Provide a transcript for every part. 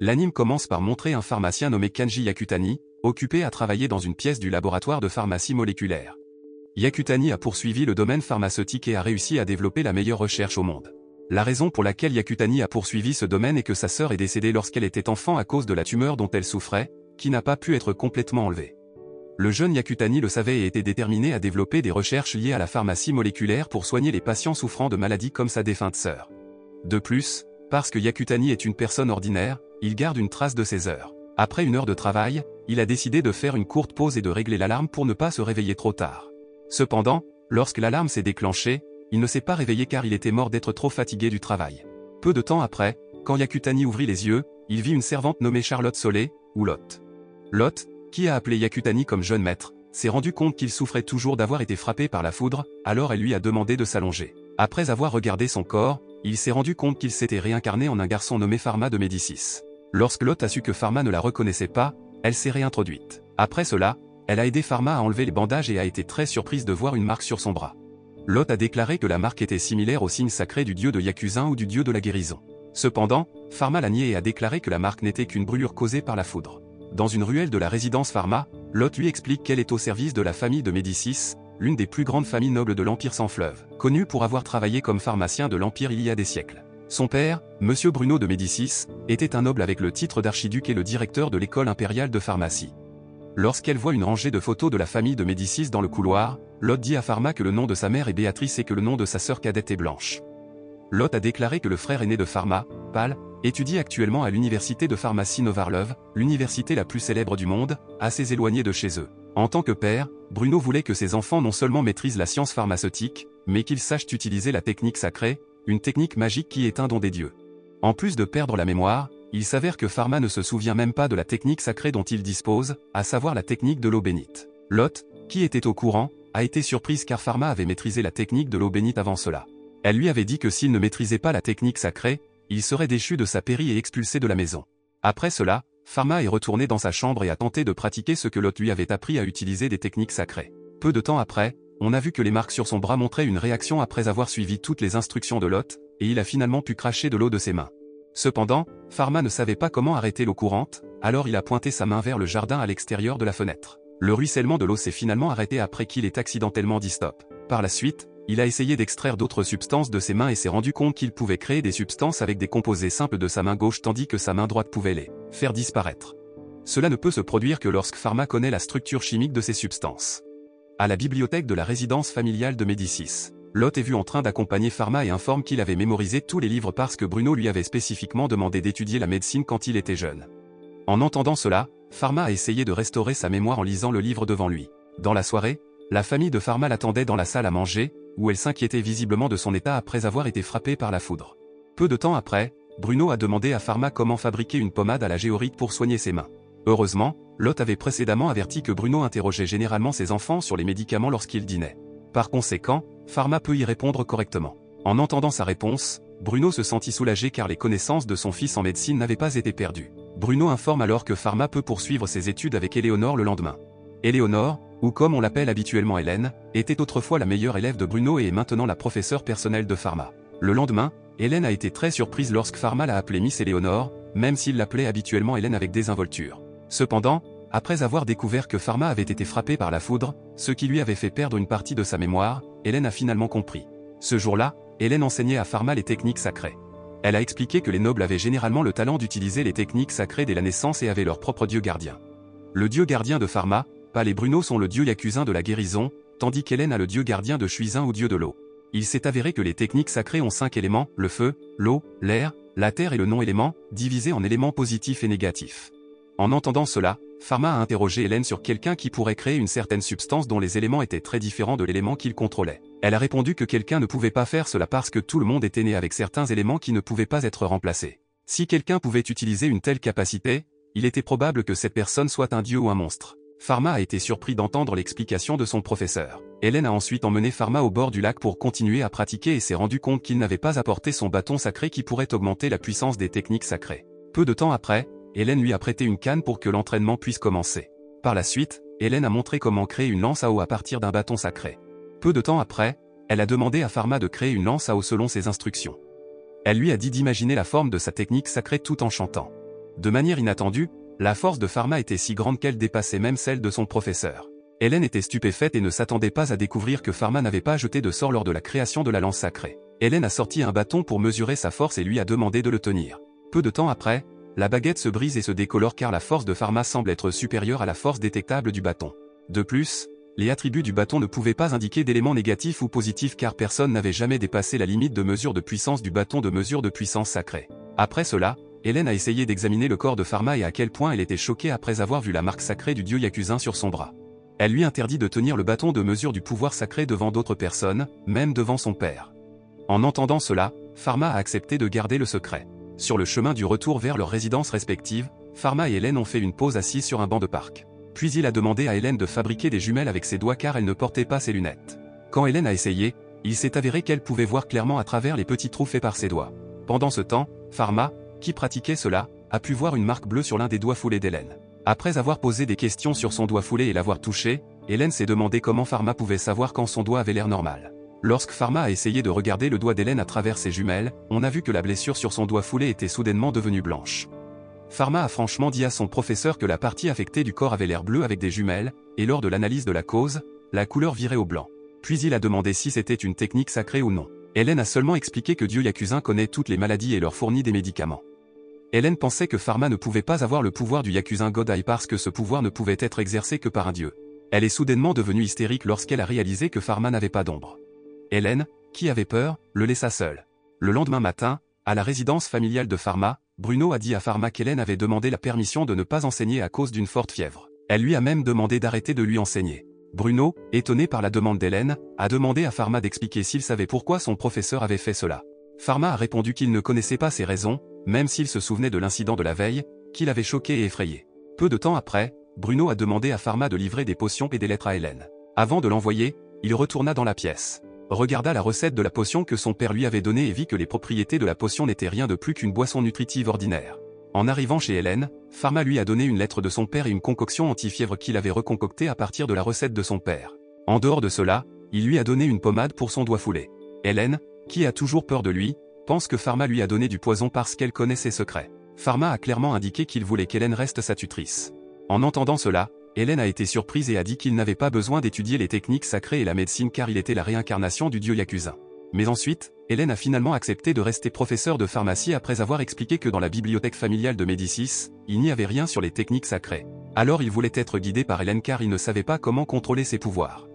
L'anime commence par montrer un pharmacien nommé Kanji Yakutani, occupé à travailler dans une pièce du laboratoire de pharmacie moléculaire. Yakutani a poursuivi le domaine pharmaceutique et a réussi à développer la meilleure recherche au monde. La raison pour laquelle Yakutani a poursuivi ce domaine est que sa sœur est décédée lorsqu'elle était enfant à cause de la tumeur dont elle souffrait, qui n'a pas pu être complètement enlevée. Le jeune Yakutani le savait et était déterminé à développer des recherches liées à la pharmacie moléculaire pour soigner les patients souffrant de maladies comme sa défunte sœur. De plus, parce que Yakutani est une personne ordinaire, il garde une trace de ses heures. Après une heure de travail, il a décidé de faire une courte pause et de régler l'alarme pour ne pas se réveiller trop tard. Cependant, lorsque l'alarme s'est déclenchée, il ne s'est pas réveillé car il était mort d'être trop fatigué du travail. Peu de temps après, quand Yakutani ouvrit les yeux, il vit une servante nommée Charlotte Solé, ou Lotte. Lotte, qui a appelé Yakutani comme jeune maître, s'est rendu compte qu'il souffrait toujours d'avoir été frappé par la foudre, alors elle lui a demandé de s'allonger. Après avoir regardé son corps, il s'est rendu compte qu'il s'était réincarné en un garçon nommé Pharma de Médicis. Lorsque Lotte a su que Pharma ne la reconnaissait pas, elle s'est réintroduite. Après cela, elle a aidé Pharma à enlever les bandages et a été très surprise de voir une marque sur son bras. Lotte a déclaré que la marque était similaire au signe sacré du dieu de Yakuzin ou du dieu de la guérison. Cependant, Pharma l'a nié et a déclaré que la marque n'était qu'une brûlure causée par la foudre. Dans une ruelle de la résidence Pharma, Lotte lui explique qu'elle est au service de la famille de Médicis, l'une des plus grandes familles nobles de l'Empire sans fleuve, connue pour avoir travaillé comme pharmacien de l'Empire il y a des siècles. Son père, Monsieur Bruno de Médicis, était un noble avec le titre d'archiduc et le directeur de l'école impériale de pharmacie. Lorsqu'elle voit une rangée de photos de la famille de Médicis dans le couloir, Lotte dit à Pharma que le nom de sa mère est Béatrice et que le nom de sa sœur cadette est Blanche. Lotte a déclaré que le frère aîné de Pharma, Pal, étudie actuellement à l'université de pharmacie Novarlov, l'université la plus célèbre du monde, assez éloignée de chez eux. En tant que père, Bruno voulait que ses enfants non seulement maîtrisent la science pharmaceutique, mais qu'ils sachent utiliser la technique sacrée, une technique magique qui est un don des dieux. En plus de perdre la mémoire, il s'avère que Pharma ne se souvient même pas de la technique sacrée dont il dispose, à savoir la technique de l'eau bénite. Lotte, qui était au courant, a été surprise car Pharma avait maîtrisé la technique de l'eau bénite avant cela. Elle lui avait dit que s'il ne maîtrisait pas la technique sacrée, il serait déchu de sa pairie et expulsé de la maison. Après cela, Pharma est retourné dans sa chambre et a tenté de pratiquer ce que Lotte lui avait appris à utiliser des techniques sacrées. Peu de temps après, on a vu que les marques sur son bras montraient une réaction après avoir suivi toutes les instructions de Lotte, et il a finalement pu cracher de l'eau de ses mains. Cependant, Pharma ne savait pas comment arrêter l'eau courante, alors il a pointé sa main vers le jardin à l'extérieur de la fenêtre. Le ruissellement de l'eau s'est finalement arrêté après qu'il ait accidentellement dit stop. Par la suite, il a essayé d'extraire d'autres substances de ses mains et s'est rendu compte qu'il pouvait créer des substances avec des composés simples de sa main gauche tandis que sa main droite pouvait les faire disparaître. Cela ne peut se produire que lorsque Pharma connaît la structure chimique de ces substances. À la bibliothèque de la résidence familiale de Médicis, Lotte est vu en train d'accompagner Pharma et informe qu'il avait mémorisé tous les livres parce que Bruno lui avait spécifiquement demandé d'étudier la médecine quand il était jeune. En entendant cela, Pharma a essayé de restaurer sa mémoire en lisant le livre devant lui. Dans la soirée, la famille de Pharma l'attendait dans la salle à manger, où elle s'inquiétait visiblement de son état après avoir été frappée par la foudre. Peu de temps après, Bruno a demandé à Pharma comment fabriquer une pommade à la géorite pour soigner ses mains. Heureusement, Lotte avait précédemment averti que Bruno interrogeait généralement ses enfants sur les médicaments lorsqu'il dînait. Par conséquent, Pharma peut y répondre correctement. En entendant sa réponse, Bruno se sentit soulagé car les connaissances de son fils en médecine n'avaient pas été perdues. Bruno informe alors que Pharma peut poursuivre ses études avec Éléonore le lendemain. Éléonore, ou comme on l'appelle habituellement Hélène, était autrefois la meilleure élève de Bruno et est maintenant la professeure personnelle de Pharma. Le lendemain, Hélène a été très surprise lorsque Pharma l'a appelée Miss Éléonore, même s'il l'appelait habituellement Hélène avec désinvolture. Cependant, après avoir découvert que Pharma avait été frappé par la foudre, ce qui lui avait fait perdre une partie de sa mémoire, Hélène a finalement compris. Ce jour-là, Hélène enseignait à Pharma les techniques sacrées. Elle a expliqué que les nobles avaient généralement le talent d'utiliser les techniques sacrées dès la naissance et avaient leur propre dieu gardien. Le dieu gardien de Pharma, Pal et Bruno sont le dieu Yakuzin de la guérison, tandis qu'Hélène a le dieu gardien de Shuizin ou dieu de l'eau. Il s'est avéré que les techniques sacrées ont 5 éléments, le feu, l'eau, l'air, la terre et le non-élément, divisés en éléments positifs et négatifs. En entendant cela, Pharma a interrogé Hélène sur quelqu'un qui pourrait créer une certaine substance dont les éléments étaient très différents de l'élément qu'il contrôlait. Elle a répondu que quelqu'un ne pouvait pas faire cela parce que tout le monde était né avec certains éléments qui ne pouvaient pas être remplacés. Si quelqu'un pouvait utiliser une telle capacité, il était probable que cette personne soit un dieu ou un monstre. Pharma a été surpris d'entendre l'explication de son professeur. Hélène a ensuite emmené Pharma au bord du lac pour continuer à pratiquer et s'est rendu compte qu'il n'avait pas apporté son bâton sacré qui pourrait augmenter la puissance des techniques sacrées. Peu de temps après, Hélène lui a prêté une canne pour que l'entraînement puisse commencer. Par la suite, Hélène a montré comment créer une lance à eau à partir d'un bâton sacré. Peu de temps après, elle a demandé à Pharma de créer une lance à eau selon ses instructions. Elle lui a dit d'imaginer la forme de sa technique sacrée tout en chantant. De manière inattendue, la force de Pharma était si grande qu'elle dépassait même celle de son professeur. Hélène était stupéfaite et ne s'attendait pas à découvrir que Pharma n'avait pas jeté de sort lors de la création de la lance sacrée. Hélène a sorti un bâton pour mesurer sa force et lui a demandé de le tenir. Peu de temps après, la baguette se brise et se décolore car la force de Pharma semble être supérieure à la force détectable du bâton. De plus, les attributs du bâton ne pouvaient pas indiquer d'éléments négatifs ou positifs car personne n'avait jamais dépassé la limite de mesure de puissance du bâton de mesure de puissance sacrée. Après cela, Hélène a essayé d'examiner le corps de Pharma et à quel point elle était choquée après avoir vu la marque sacrée du dieu Yakuza sur son bras. Elle lui interdit de tenir le bâton de mesure du pouvoir sacré devant d'autres personnes, même devant son père. En entendant cela, Pharma a accepté de garder le secret. Sur le chemin du retour vers leurs résidences respectives, Pharma et Hélène ont fait une pause assises sur un banc de parc. Puis il a demandé à Hélène de fabriquer des jumelles avec ses doigts car elle ne portait pas ses lunettes. Quand Hélène a essayé, il s'est avéré qu'elle pouvait voir clairement à travers les petits trous faits par ses doigts. Pendant ce temps, Pharma, qui pratiquait cela, a pu voir une marque bleue sur l'un des doigts foulés d'Hélène. Après avoir posé des questions sur son doigt foulé et l'avoir touché, Hélène s'est demandé comment Pharma pouvait savoir quand son doigt avait l'air normal. Lorsque Pharma a essayé de regarder le doigt d'Hélène à travers ses jumelles, on a vu que la blessure sur son doigt foulé était soudainement devenue blanche. Pharma a franchement dit à son professeur que la partie affectée du corps avait l'air bleue avec des jumelles, et lors de l'analyse de la cause, la couleur virait au blanc. Puis il a demandé si c'était une technique sacrée ou non. Hélène a seulement expliqué que Dieu Yakuza connaît toutes les maladies et leur fournit des médicaments. Hélène pensait que Pharma ne pouvait pas avoir le pouvoir du Yakuza Godai parce que ce pouvoir ne pouvait être exercé que par un dieu. Elle est soudainement devenue hystérique lorsqu'elle a réalisé que Pharma n'avait pas d'ombre. Hélène, qui avait peur, le laissa seul. Le lendemain matin, à la résidence familiale de Pharma, Bruno a dit à Pharma qu'Hélène avait demandé la permission de ne pas enseigner à cause d'une forte fièvre. Elle lui a même demandé d'arrêter de lui enseigner. Bruno, étonné par la demande d'Hélène, a demandé à Pharma d'expliquer s'il savait pourquoi son professeur avait fait cela. Pharma a répondu qu'il ne connaissait pas ses raisons, même s'il se souvenait de l'incident de la veille, qui l'avait choqué et effrayé. Peu de temps après, Bruno a demandé à Pharma de livrer des potions et des lettres à Hélène. Avant de l'envoyer, il retourna dans la pièce, regarda la recette de la potion que son père lui avait donnée et vit que les propriétés de la potion n'étaient rien de plus qu'une boisson nutritive ordinaire. En arrivant chez Hélène, Pharma lui a donné une lettre de son père et une concoction anti-fièvre qu'il avait reconcoctée à partir de la recette de son père. En dehors de cela, il lui a donné une pommade pour son doigt foulé. Hélène, qui a toujours peur de lui, pense que Pharma lui a donné du poison parce qu'elle connaît ses secrets. Pharma a clairement indiqué qu'il voulait qu'Hélène reste sa tutrice. En entendant cela, Hélène a été surprise et a dit qu'il n'avait pas besoin d'étudier les techniques sacrées et la médecine car il était la réincarnation du dieu Yakuza. Mais ensuite, Hélène a finalement accepté de rester professeure de pharmacie après avoir expliqué que dans la bibliothèque familiale de Médicis, il n'y avait rien sur les techniques sacrées. Alors il voulait être guidé par Hélène car il ne savait pas comment contrôler ses pouvoirs.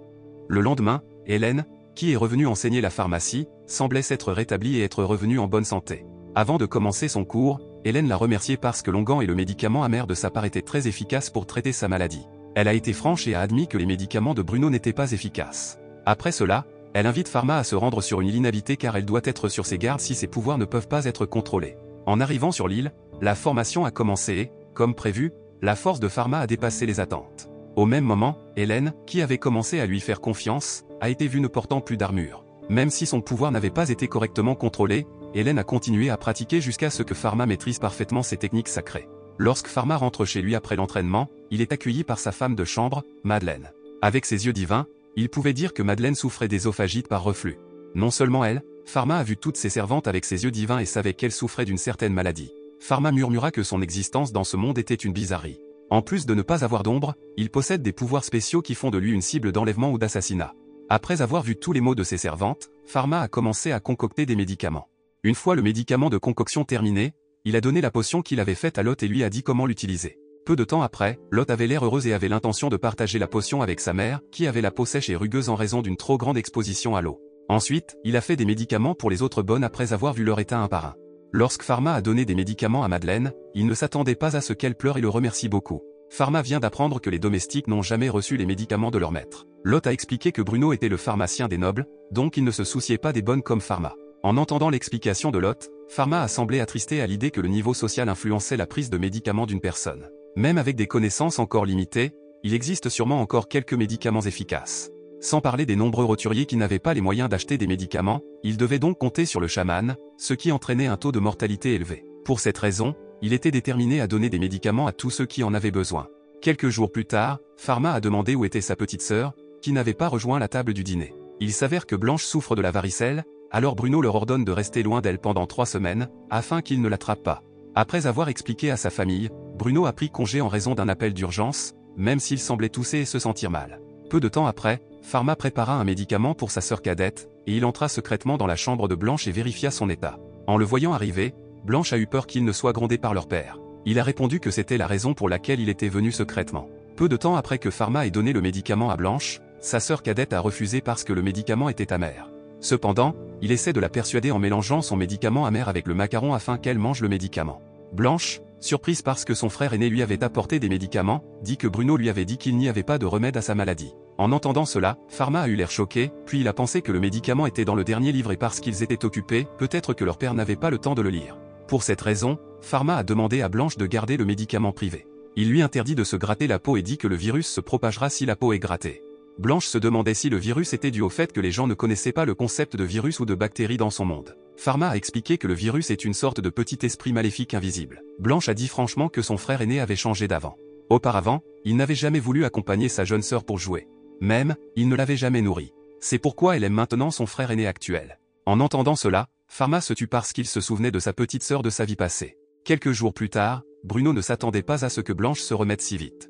Le lendemain, Hélène, qui est revenue enseigner la pharmacie, semblait s'être rétablie et être revenue en bonne santé. Avant de commencer son cours, Hélène l'a remercié parce que l'onguent et le médicament amer de sa part étaient très efficaces pour traiter sa maladie. Elle a été franche et a admis que les médicaments de Bruno n'étaient pas efficaces. Après cela, elle invite Pharma à se rendre sur une île inhabitée car elle doit être sur ses gardes si ses pouvoirs ne peuvent pas être contrôlés. En arrivant sur l'île, la formation a commencé et, comme prévu, la force de Pharma a dépassé les attentes. Au même moment, Hélène, qui avait commencé à lui faire confiance, a été vue ne portant plus d'armure. Même si son pouvoir n'avait pas été correctement contrôlé, Hélène a continué à pratiquer jusqu'à ce que Pharma maîtrise parfaitement ses techniques sacrées. Lorsque Pharma rentre chez lui après l'entraînement, il est accueilli par sa femme de chambre, Madeleine. Avec ses yeux divins, il pouvait dire que Madeleine souffrait d'œsophagite par reflux. Non seulement elle, Pharma a vu toutes ses servantes avec ses yeux divins et savait qu'elle souffrait d'une certaine maladie. Pharma murmura que son existence dans ce monde était une bizarrerie. En plus de ne pas avoir d'ombre, il possède des pouvoirs spéciaux qui font de lui une cible d'enlèvement ou d'assassinat. Après avoir vu tous les maux de ses servantes, Pharma a commencé à concocter des médicaments. Une fois le médicament de concoction terminé, il a donné la potion qu'il avait faite à Lot et lui a dit comment l'utiliser. Peu de temps après, Lot avait l'air heureuse et avait l'intention de partager la potion avec sa mère, qui avait la peau sèche et rugueuse en raison d'une trop grande exposition à l'eau. Ensuite, il a fait des médicaments pour les autres bonnes après avoir vu leur état un par un. Lorsque Pharma a donné des médicaments à Madeleine, il ne s'attendait pas à ce qu'elle pleure et le remercie beaucoup. Pharma vient d'apprendre que les domestiques n'ont jamais reçu les médicaments de leur maître. Lot a expliqué que Bruno était le pharmacien des nobles, donc il ne se souciait pas des bonnes comme Pharma. En entendant l'explication de Lot, Pharma a semblé attristé à l'idée que le niveau social influençait la prise de médicaments d'une personne. Même avec des connaissances encore limitées, il existe sûrement encore quelques médicaments efficaces. Sans parler des nombreux roturiers qui n'avaient pas les moyens d'acheter des médicaments, il devait donc compter sur le chaman, ce qui entraînait un taux de mortalité élevé. Pour cette raison, il était déterminé à donner des médicaments à tous ceux qui en avaient besoin. Quelques jours plus tard, Pharma a demandé où était sa petite sœur, qui n'avait pas rejoint la table du dîner. Il s'avère que Blanche souffre de la varicelle, alors Bruno leur ordonne de rester loin d'elle pendant 3 semaines, afin qu'il ne l'attrape pas. Après avoir expliqué à sa famille, Bruno a pris congé en raison d'un appel d'urgence, même s'il semblait tousser et se sentir mal. Peu de temps après, Pharma prépara un médicament pour sa sœur cadette, et il entra secrètement dans la chambre de Blanche et vérifia son état. En le voyant arriver, Blanche a eu peur qu'il ne soit grondé par leur père. Il a répondu que c'était la raison pour laquelle il était venu secrètement. Peu de temps après que Pharma ait donné le médicament à Blanche, sa sœur cadette a refusé parce que le médicament était amer. Cependant, il essaie de la persuader en mélangeant son médicament amer avec le macaron afin qu'elle mange le médicament. Blanche, surprise parce que son frère aîné lui avait apporté des médicaments, dit que Bruno lui avait dit qu'il n'y avait pas de remède à sa maladie. En entendant cela, Pharma a eu l'air choqué, puis il a pensé que le médicament était dans le dernier livre et parce qu'ils étaient occupés, peut-être que leur père n'avait pas le temps de le lire. Pour cette raison, Pharma a demandé à Blanche de garder le médicament privé. Il lui interdit de se gratter la peau et dit que le virus se propagera si la peau est grattée. Blanche se demandait si le virus était dû au fait que les gens ne connaissaient pas le concept de virus ou de bactéries dans son monde. Pharma a expliqué que le virus est une sorte de petit esprit maléfique invisible. Blanche a dit franchement que son frère aîné avait changé d'avant. Auparavant, il n'avait jamais voulu accompagner sa jeune sœur pour jouer. Même, il ne l'avait jamais nourrie. C'est pourquoi elle aime maintenant son frère aîné actuel. En entendant cela, Pharma se tut parce qu'il se souvenait de sa petite sœur de sa vie passée. Quelques jours plus tard, Bruno ne s'attendait pas à ce que Blanche se remette si vite.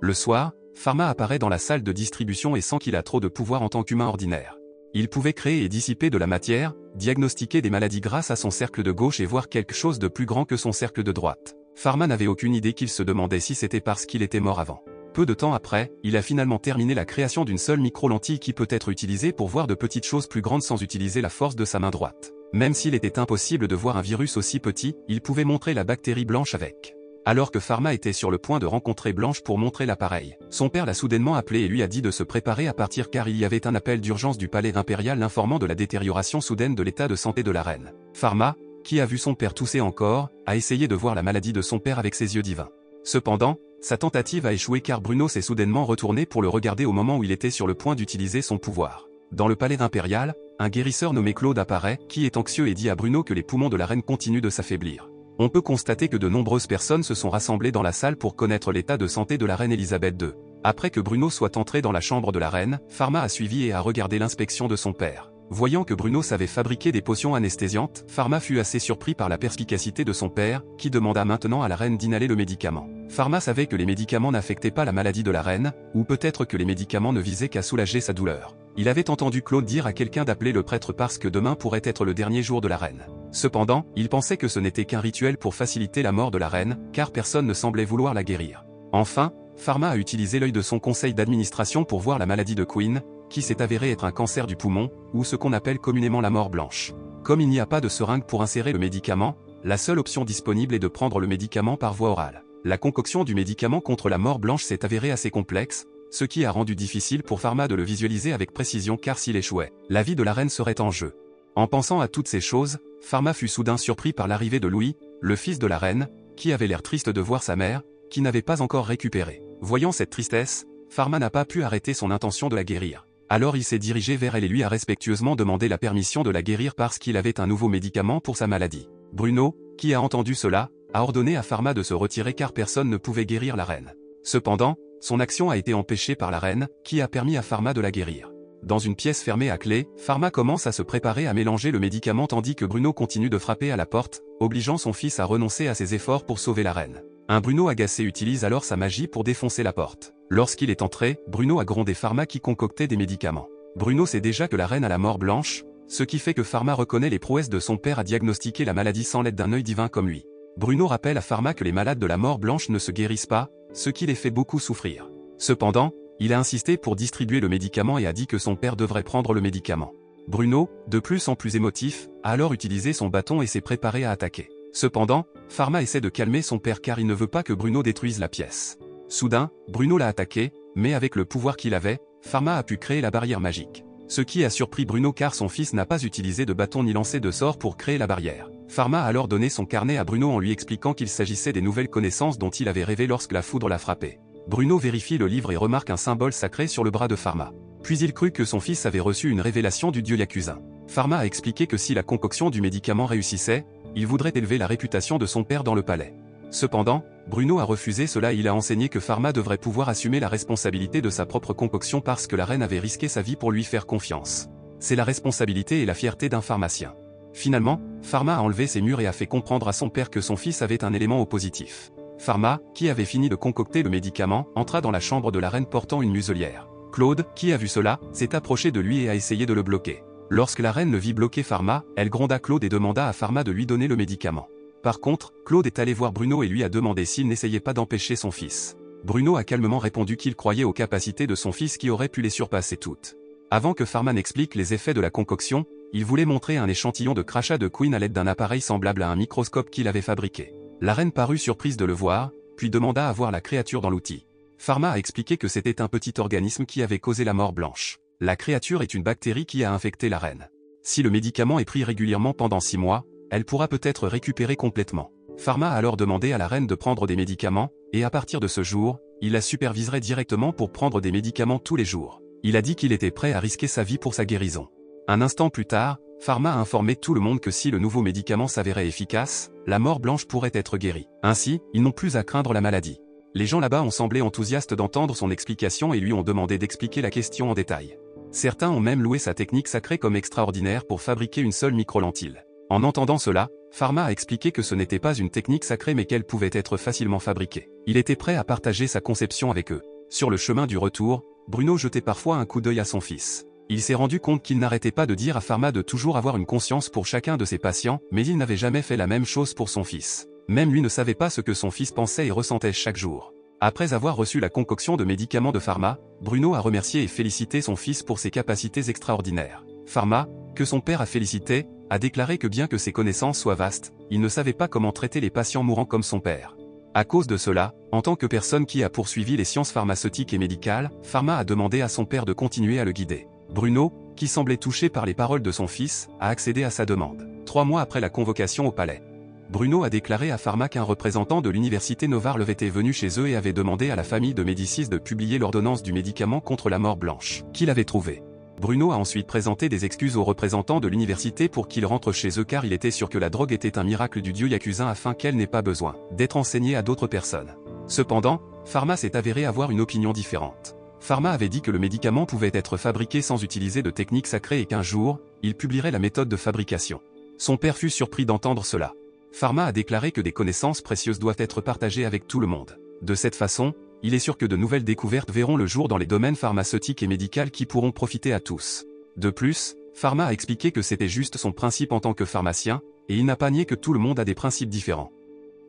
Le soir, Pharma apparaît dans la salle de distribution et sent qu'il a trop de pouvoir en tant qu'humain ordinaire. Il pouvait créer et dissiper de la matière, diagnostiquer des maladies grâce à son cercle de gauche et voir quelque chose de plus grand que son cercle de droite. Pharma n'avait aucune idée qu'il se demandait si c'était parce qu'il était mort avant. Peu de temps après, il a finalement terminé la création d'une seule micro-lentille qui peut être utilisée pour voir de petites choses plus grandes sans utiliser la force de sa main droite. Même s'il était impossible de voir un virus aussi petit, il pouvait montrer la bactérie Blanche avec. Alors que Pharma était sur le point de rencontrer Blanche pour montrer l'appareil, son père l'a soudainement appelé et lui a dit de se préparer à partir car il y avait un appel d'urgence du palais impérial l'informant de la détérioration soudaine de l'état de santé de la reine. Pharma, qui a vu son père tousser encore, a essayé de voir la maladie de son père avec ses yeux divins. Cependant, sa tentative a échoué car Bruno s'est soudainement retourné pour le regarder au moment où il était sur le point d'utiliser son pouvoir. Dans le palais impérial, un guérisseur nommé Claude apparaît, qui est anxieux et dit à Bruno que les poumons de la reine continuent de s'affaiblir. On peut constater que de nombreuses personnes se sont rassemblées dans la salle pour connaître l'état de santé de la reine Elisabeth II. Après que Bruno soit entré dans la chambre de la reine, Pharma a suivi et a regardé l'inspection de son père. Voyant que Bruno savait fabriquer des potions anesthésiantes, Pharma fut assez surpris par la perspicacité de son père, qui demanda maintenant à la reine d'inhaler le médicament. Pharma savait que les médicaments n'affectaient pas la maladie de la reine, ou peut-être que les médicaments ne visaient qu'à soulager sa douleur. Il avait entendu Claude dire à quelqu'un d'appeler le prêtre parce que demain pourrait être le dernier jour de la reine. Cependant, il pensait que ce n'était qu'un rituel pour faciliter la mort de la reine, car personne ne semblait vouloir la guérir. Enfin, Pharma a utilisé l'œil de son conseil d'administration pour voir la maladie de Queen, qui s'est avérée être un cancer du poumon, ou ce qu'on appelle communément la mort blanche. Comme il n'y a pas de seringue pour insérer le médicament, la seule option disponible est de prendre le médicament par voie orale. La concoction du médicament contre la mort blanche s'est avérée assez complexe, ce qui a rendu difficile pour Pharma de le visualiser avec précision car s'il échouait, la vie de la reine serait en jeu. En pensant à toutes ces choses, Pharma fut soudain surpris par l'arrivée de Louis, le fils de la reine, qui avait l'air triste de voir sa mère, qui n'avait pas encore récupéré. Voyant cette tristesse, Pharma n'a pas pu arrêter son intention de la guérir. Alors il s'est dirigé vers elle et lui a respectueusement demandé la permission de la guérir parce qu'il avait un nouveau médicament pour sa maladie. Bruno, qui a entendu cela, a ordonné à Pharma de se retirer car personne ne pouvait guérir la reine. Cependant, son action a été empêchée par la reine, qui a permis à Pharma de la guérir. Dans une pièce fermée à clé, Pharma commence à se préparer à mélanger le médicament tandis que Bruno continue de frapper à la porte, obligeant son fils à renoncer à ses efforts pour sauver la reine. Un Bruno agacé utilise alors sa magie pour défoncer la porte. Lorsqu'il est entré, Bruno a grondé Pharma qui concoctait des médicaments. Bruno sait déjà que la reine a la mort blanche, ce qui fait que Pharma reconnaît les prouesses de son père à diagnostiquer la maladie sans l'aide d'un œil divin comme lui. Bruno rappelle à Pharma que les malades de la mort blanche ne se guérissent pas, ce qui les fait beaucoup souffrir. Cependant, il a insisté pour distribuer le médicament et a dit que son père devrait prendre le médicament. Bruno, de plus en plus émotif, a alors utilisé son bâton et s'est préparé à attaquer. Cependant, Pharma essaie de calmer son père car il ne veut pas que Bruno détruise la pièce. Soudain, Bruno l'a attaqué, mais avec le pouvoir qu'il avait, Pharma a pu créer la barrière magique. Ce qui a surpris Bruno car son fils n'a pas utilisé de bâton ni lancé de sort pour créer la barrière. Pharma a alors donné son carnet à Bruno en lui expliquant qu'il s'agissait des nouvelles connaissances dont il avait rêvé lorsque la foudre l'a frappé. Bruno vérifie le livre et remarque un symbole sacré sur le bras de Pharma. Puis il crut que son fils avait reçu une révélation du dieu Yakuza. Pharma a expliqué que si la concoction du médicament réussissait, il voudrait élever la réputation de son père dans le palais. Cependant, Bruno a refusé cela et il a enseigné que Pharma devrait pouvoir assumer la responsabilité de sa propre concoction parce que la reine avait risqué sa vie pour lui faire confiance. C'est la responsabilité et la fierté d'un pharmacien. Finalement, Pharma a enlevé ses murs et a fait comprendre à son père que son fils avait un élément oppositif. Pharma, qui avait fini de concocter le médicament, entra dans la chambre de la reine portant une muselière. Claude, qui a vu cela, s'est approché de lui et a essayé de le bloquer. Lorsque la reine le vit bloquer Pharma, elle gronda Claude et demanda à Pharma de lui donner le médicament. Par contre, Claude est allé voir Bruno et lui a demandé s'il n'essayait pas d'empêcher son fils. Bruno a calmement répondu qu'il croyait aux capacités de son fils qui aurait pu les surpasser toutes. Avant que Pharma n'explique les effets de la concoction, il voulait montrer un échantillon de crachat de Queen à l'aide d'un appareil semblable à un microscope qu'il avait fabriqué. La reine parut surprise de le voir, puis demanda à voir la créature dans l'outil. Pharma a expliqué que c'était un petit organisme qui avait causé la mort blanche. La créature est une bactérie qui a infecté la reine. Si le médicament est pris régulièrement pendant 6 mois, elle pourra peut-être récupérer complètement. Pharma a alors demandé à la reine de prendre des médicaments, et à partir de ce jour, il la superviserait directement pour prendre des médicaments tous les jours. Il a dit qu'il était prêt à risquer sa vie pour sa guérison. Un instant plus tard, Pharma a informé tout le monde que si le nouveau médicament s'avérait efficace, la mort blanche pourrait être guérie. Ainsi, ils n'ont plus à craindre la maladie. Les gens là-bas ont semblé enthousiastes d'entendre son explication et lui ont demandé d'expliquer la question en détail. Certains ont même loué sa technique sacrée comme extraordinaire pour fabriquer une seule micro-lentille. En entendant cela, Pharma a expliqué que ce n'était pas une technique sacrée mais qu'elle pouvait être facilement fabriquée. Il était prêt à partager sa conception avec eux. Sur le chemin du retour, Bruno jetait parfois un coup d'œil à son fils. Il s'est rendu compte qu'il n'arrêtait pas de dire à Pharma de toujours avoir une conscience pour chacun de ses patients, mais il n'avait jamais fait la même chose pour son fils. Même lui ne savait pas ce que son fils pensait et ressentait chaque jour. Après avoir reçu la concoction de médicaments de Pharma, Bruno a remercié et félicité son fils pour ses capacités extraordinaires. Pharma, que son père a félicité, a déclaré que bien que ses connaissances soient vastes, il ne savait pas comment traiter les patients mourants comme son père. À cause de cela, en tant que personne qui a poursuivi les sciences pharmaceutiques et médicales, Pharma a demandé à son père de continuer à le guider. Bruno, qui semblait touché par les paroles de son fils, a accédé à sa demande. 3 mois après la convocation au palais, Bruno a déclaré à Pharma qu'un représentant de l'université Novarl était venu chez eux et avait demandé à la famille de Médicis de publier l'ordonnance du médicament contre la mort blanche qu'il avait trouvée. Bruno a ensuite présenté des excuses aux représentants de l'université pour qu'ils rentrent chez eux car il était sûr que la drogue était un miracle du dieu Yakuza afin qu'elle n'ait pas besoin d'être enseignée à d'autres personnes. Cependant, Pharma s'est avéré avoir une opinion différente. Pharma avait dit que le médicament pouvait être fabriqué sans utiliser de technique sacrée et qu'un jour, il publierait la méthode de fabrication. Son père fut surpris d'entendre cela. Pharma a déclaré que des connaissances précieuses doivent être partagées avec tout le monde. De cette façon, il est sûr que de nouvelles découvertes verront le jour dans les domaines pharmaceutiques et médicaux qui pourront profiter à tous. De plus, Pharma a expliqué que c'était juste son principe en tant que pharmacien, et il n'a pas nié que tout le monde a des principes différents.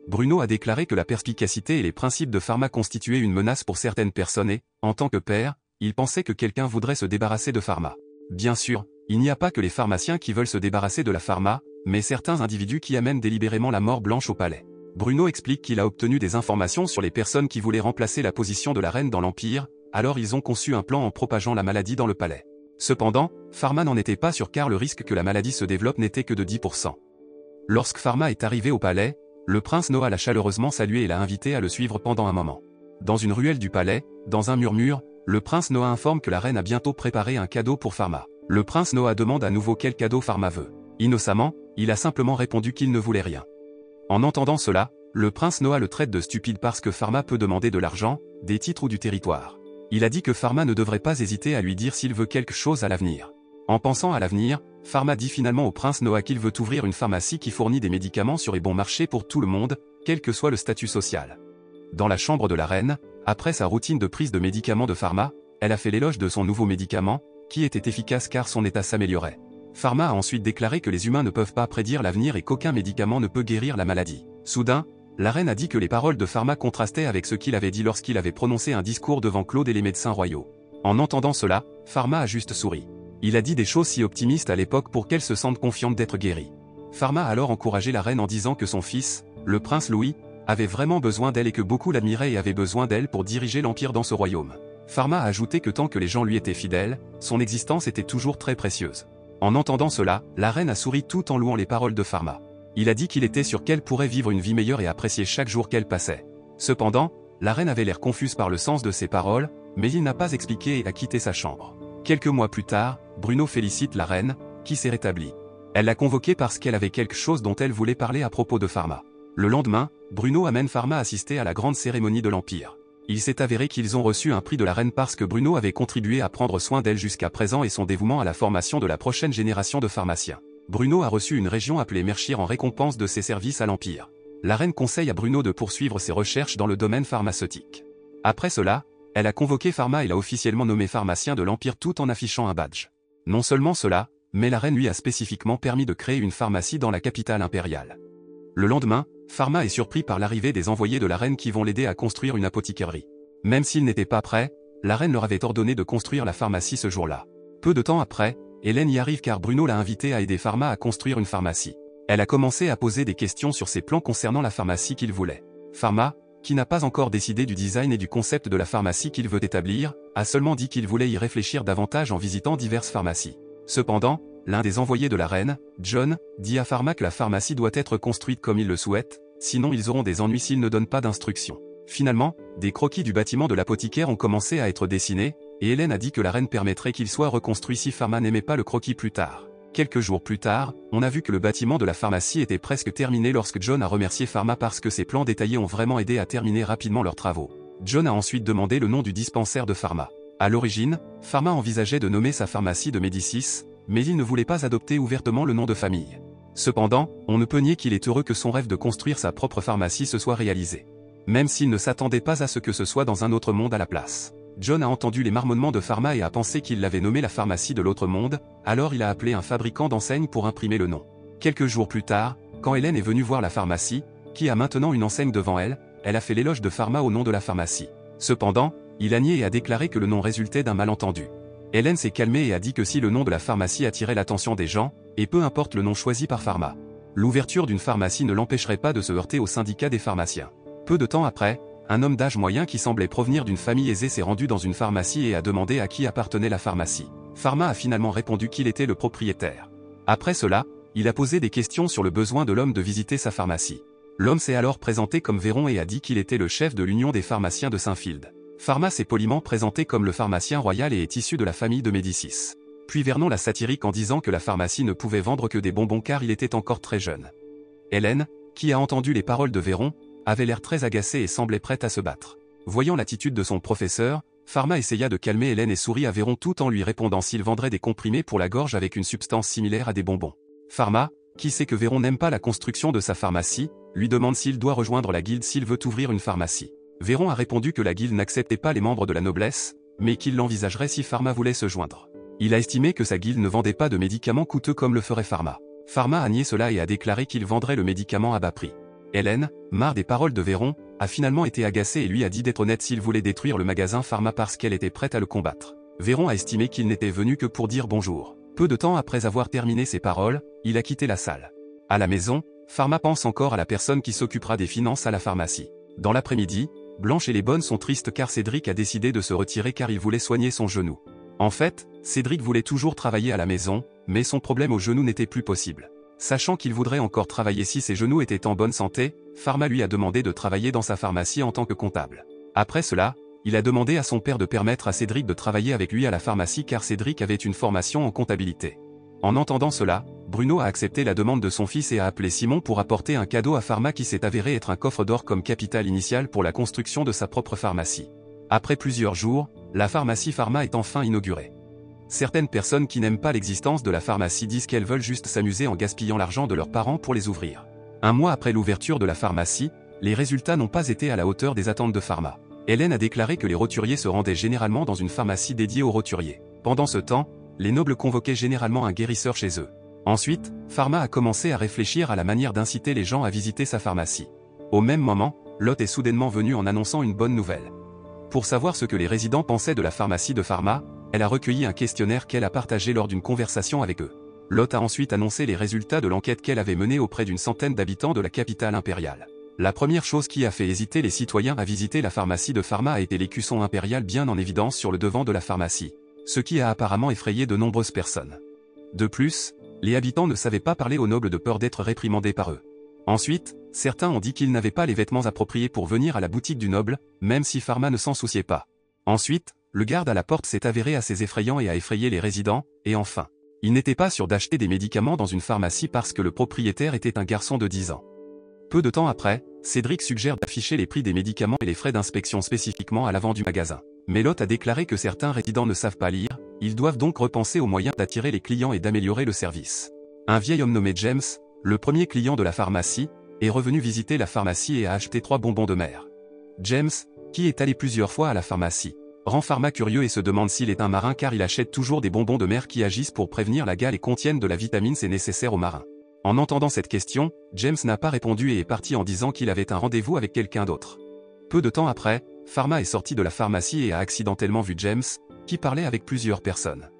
Bruno a déclaré que la perspicacité et les principes de Pharma constituaient une menace pour certaines personnes et, en tant que père, il pensait que quelqu'un voudrait se débarrasser de Pharma. Bien sûr, il n'y a pas que les pharmaciens qui veulent se débarrasser de la Pharma, mais certains individus qui amènent délibérément la mort blanche au palais. Bruno explique qu'il a obtenu des informations sur les personnes qui voulaient remplacer la position de la reine dans l'Empire, alors ils ont conçu un plan en propageant la maladie dans le palais. Cependant, Pharma n'en était pas sûr car le risque que la maladie se développe n'était que de 10%. Lorsque Pharma est arrivé au palais, le prince Noah l'a chaleureusement salué et l'a invité à le suivre pendant un moment. Dans une ruelle du palais, dans un murmure, le prince Noah informe que la reine a bientôt préparé un cadeau pour Pharma. Le prince Noah demande à nouveau quel cadeau Pharma veut. Innocemment, il a simplement répondu qu'il ne voulait rien. En entendant cela, le prince Noah le traite de stupide parce que Pharma peut demander de l'argent, des titres ou du territoire. Il a dit que Pharma ne devrait pas hésiter à lui dire s'il veut quelque chose à l'avenir. En pensant à l'avenir, Pharma dit finalement au prince Noah qu'il veut ouvrir une pharmacie qui fournit des médicaments sur les bons marchés pour tout le monde, quel que soit le statut social. Dans la chambre de la reine, après sa routine de prise de médicaments de Pharma, elle a fait l'éloge de son nouveau médicament, qui était efficace car son état s'améliorait. Pharma a ensuite déclaré que les humains ne peuvent pas prédire l'avenir et qu'aucun médicament ne peut guérir la maladie. Soudain, la reine a dit que les paroles de Pharma contrastaient avec ce qu'il avait dit lorsqu'il avait prononcé un discours devant Claude et les médecins royaux. En entendant cela, Pharma a juste souri. Il a dit des choses si optimistes à l'époque pour qu'elle se sente confiante d'être guérie. Pharma a alors encouragé la reine en disant que son fils, le prince Louis, avait vraiment besoin d'elle et que beaucoup l'admiraient et avaient besoin d'elle pour diriger l'empire dans ce royaume. Pharma a ajouté que tant que les gens lui étaient fidèles, son existence était toujours très précieuse. En entendant cela, la reine a souri tout en louant les paroles de Pharma. Il a dit qu'il était sûr qu'elle pourrait vivre une vie meilleure et apprécier chaque jour qu'elle passait. Cependant, la reine avait l'air confuse par le sens de ses paroles, mais il n'a pas expliqué et a quitté sa chambre. Quelques mois plus tard, Bruno félicite la reine, qui s'est rétablie. Elle l'a convoquée parce qu'elle avait quelque chose dont elle voulait parler à propos de Pharma. Le lendemain, Bruno amène Pharma assister à la grande cérémonie de l'Empire. Il s'est avéré qu'ils ont reçu un prix de la reine parce que Bruno avait contribué à prendre soin d'elle jusqu'à présent et son dévouement à la formation de la prochaine génération de pharmaciens. Bruno a reçu une région appelée Mershire en récompense de ses services à l'Empire. La reine conseille à Bruno de poursuivre ses recherches dans le domaine pharmaceutique. Après cela, elle a convoqué Pharma et l'a officiellement nommé pharmacien de l'Empire tout en affichant un badge. Non seulement cela, mais la reine lui a spécifiquement permis de créer une pharmacie dans la capitale impériale. Le lendemain, Pharma est surpris par l'arrivée des envoyés de la reine qui vont l'aider à construire une apothicairerie. Même s'ils n'étaient pas prêts, la reine leur avait ordonné de construire la pharmacie ce jour-là. Peu de temps après, Hélène y arrive car Bruno l'a invitée à aider Pharma à construire une pharmacie. Elle a commencé à poser des questions sur ses plans concernant la pharmacie qu'il voulait. Pharma, qui n'a pas encore décidé du design et du concept de la pharmacie qu'il veut établir, a seulement dit qu'il voulait y réfléchir davantage en visitant diverses pharmacies. Cependant, l'un des envoyés de la reine, John, dit à Pharma que la pharmacie doit être construite comme il le souhaite, sinon ils auront des ennuis s'ils ne donnent pas d'instructions. Finalement, des croquis du bâtiment de l'apothicaire ont commencé à être dessinés, et Hélène a dit que la reine permettrait qu'il soit reconstruit si Pharma n'aimait pas le croquis plus tard. Quelques jours plus tard, on a vu que le bâtiment de la pharmacie était presque terminé lorsque John a remercié Pharma parce que ses plans détaillés ont vraiment aidé à terminer rapidement leurs travaux. John a ensuite demandé le nom du dispensaire de Pharma. À l'origine, Pharma envisageait de nommer sa pharmacie de Médicis, mais il ne voulait pas adopter ouvertement le nom de famille. Cependant, on ne peut nier qu'il est heureux que son rêve de construire sa propre pharmacie se soit réalisé. Même s'il ne s'attendait pas à ce que ce soit dans un autre monde à la place. John a entendu les marmonnements de Pharma et a pensé qu'il l'avait nommé la pharmacie de l'autre monde, alors il a appelé un fabricant d'enseignes pour imprimer le nom. Quelques jours plus tard, quand Hélène est venue voir la pharmacie, qui a maintenant une enseigne devant elle, elle a fait l'éloge de Pharma au nom de la pharmacie. Cependant, il a nié et a déclaré que le nom résultait d'un malentendu. Hélène s'est calmée et a dit que si le nom de la pharmacie attirait l'attention des gens, et peu importe le nom choisi par Pharma, l'ouverture d'une pharmacie ne l'empêcherait pas de se heurter au syndicat des pharmaciens. Peu de temps après, un homme d'âge moyen qui semblait provenir d'une famille aisée s'est rendu dans une pharmacie et a demandé à qui appartenait la pharmacie. Pharma a finalement répondu qu'il était le propriétaire. Après cela, il a posé des questions sur le besoin de l'homme de visiter sa pharmacie. L'homme s'est alors présenté comme Véron et a dit qu'il était le chef de l'Union des pharmaciens de Saint-Field. Pharma s'est poliment présenté comme le pharmacien royal et est issu de la famille de Médicis. Puis Vernon l'a satirique en disant que la pharmacie ne pouvait vendre que des bonbons car il était encore très jeune. Hélène, qui a entendu les paroles de Véron, avait l'air très agacée et semblait prête à se battre. Voyant l'attitude de son professeur, Pharma essaya de calmer Hélène et sourit à Véron tout en lui répondant s'il vendrait des comprimés pour la gorge avec une substance similaire à des bonbons. Pharma, qui sait que Véron n'aime pas la construction de sa pharmacie, lui demande s'il doit rejoindre la guilde s'il veut ouvrir une pharmacie. Véron a répondu que la guilde n'acceptait pas les membres de la noblesse, mais qu'il l'envisagerait si Pharma voulait se joindre. Il a estimé que sa guilde ne vendait pas de médicaments coûteux comme le ferait Pharma. Pharma a nié cela et a déclaré qu'il vendrait le médicament à bas prix. Hélène, marre des paroles de Véron, a finalement été agacée et lui a dit d'être honnête s'il voulait détruire le magasin Pharma parce qu'elle était prête à le combattre. Véron a estimé qu'il n'était venu que pour dire bonjour. Peu de temps après avoir terminé ses paroles, il a quitté la salle. À la maison, Pharma pense encore à la personne qui s'occupera des finances à la pharmacie. Dans l'après-midi, Blanche et les bonnes sont tristes car Cédric a décidé de se retirer car il voulait soigner son genou. En fait, Cédric voulait toujours travailler à la maison, mais son problème au genou n'était plus possible. Sachant qu'il voudrait encore travailler si ses genoux étaient en bonne santé, Pharma lui a demandé de travailler dans sa pharmacie en tant que comptable. Après cela, il a demandé à son père de permettre à Cédric de travailler avec lui à la pharmacie car Cédric avait une formation en comptabilité. En entendant cela, Bruno a accepté la demande de son fils et a appelé Simon pour apporter un cadeau à Pharma qui s'est avéré être un coffre d'or comme capital initial pour la construction de sa propre pharmacie. Après plusieurs jours, la pharmacie Pharma est enfin inaugurée. Certaines personnes qui n'aiment pas l'existence de la pharmacie disent qu'elles veulent juste s'amuser en gaspillant l'argent de leurs parents pour les ouvrir. Un mois après l'ouverture de la pharmacie, les résultats n'ont pas été à la hauteur des attentes de Pharma. Hélène a déclaré que les roturiers se rendaient généralement dans une pharmacie dédiée aux roturiers. Pendant ce temps, les nobles convoquaient généralement un guérisseur chez eux. Ensuite, Pharma a commencé à réfléchir à la manière d'inciter les gens à visiter sa pharmacie. Au même moment, Lot est soudainement venu en annonçant une bonne nouvelle. Pour savoir ce que les résidents pensaient de la pharmacie de Pharma, elle a recueilli un questionnaire qu'elle a partagé lors d'une conversation avec eux. Lot a ensuite annoncé les résultats de l'enquête qu'elle avait menée auprès d'une centaine d'habitants de la capitale impériale. La première chose qui a fait hésiter les citoyens à visiter la pharmacie de Pharma a été l'écusson impérial bien en évidence sur le devant de la pharmacie, ce qui a apparemment effrayé de nombreuses personnes. De plus, les habitants ne savaient pas parler aux nobles de peur d'être réprimandés par eux. Ensuite, certains ont dit qu'ils n'avaient pas les vêtements appropriés pour venir à la boutique du noble, même si Pharma ne s'en souciait pas. Ensuite, le garde à la porte s'est avéré assez effrayant et a effrayé les résidents, et enfin, il n'était pas sûr d'acheter des médicaments dans une pharmacie parce que le propriétaire était un garçon de 10 ans. Peu de temps après, Cédric suggère d'afficher les prix des médicaments et les frais d'inspection spécifiquement à l'avant du magasin. Mais Lot a déclaré que certains résidents ne savent pas lire, ils doivent donc repenser aux moyens d'attirer les clients et d'améliorer le service. Un vieil homme nommé James, le premier client de la pharmacie, est revenu visiter la pharmacie et a acheté 3 bonbons de mer. James, qui est allé plusieurs fois à la pharmacie, rend Pharma curieux et se demande s'il est un marin car il achète toujours des bonbons de mer qui agissent pour prévenir la gale et contiennent de la vitamine C nécessaire aux marins. En entendant cette question, James n'a pas répondu et est parti en disant qu'il avait un rendez-vous avec quelqu'un d'autre. Peu de temps après, Pharma est sorti de la pharmacie et a accidentellement vu James, qui parlait avec plusieurs personnes.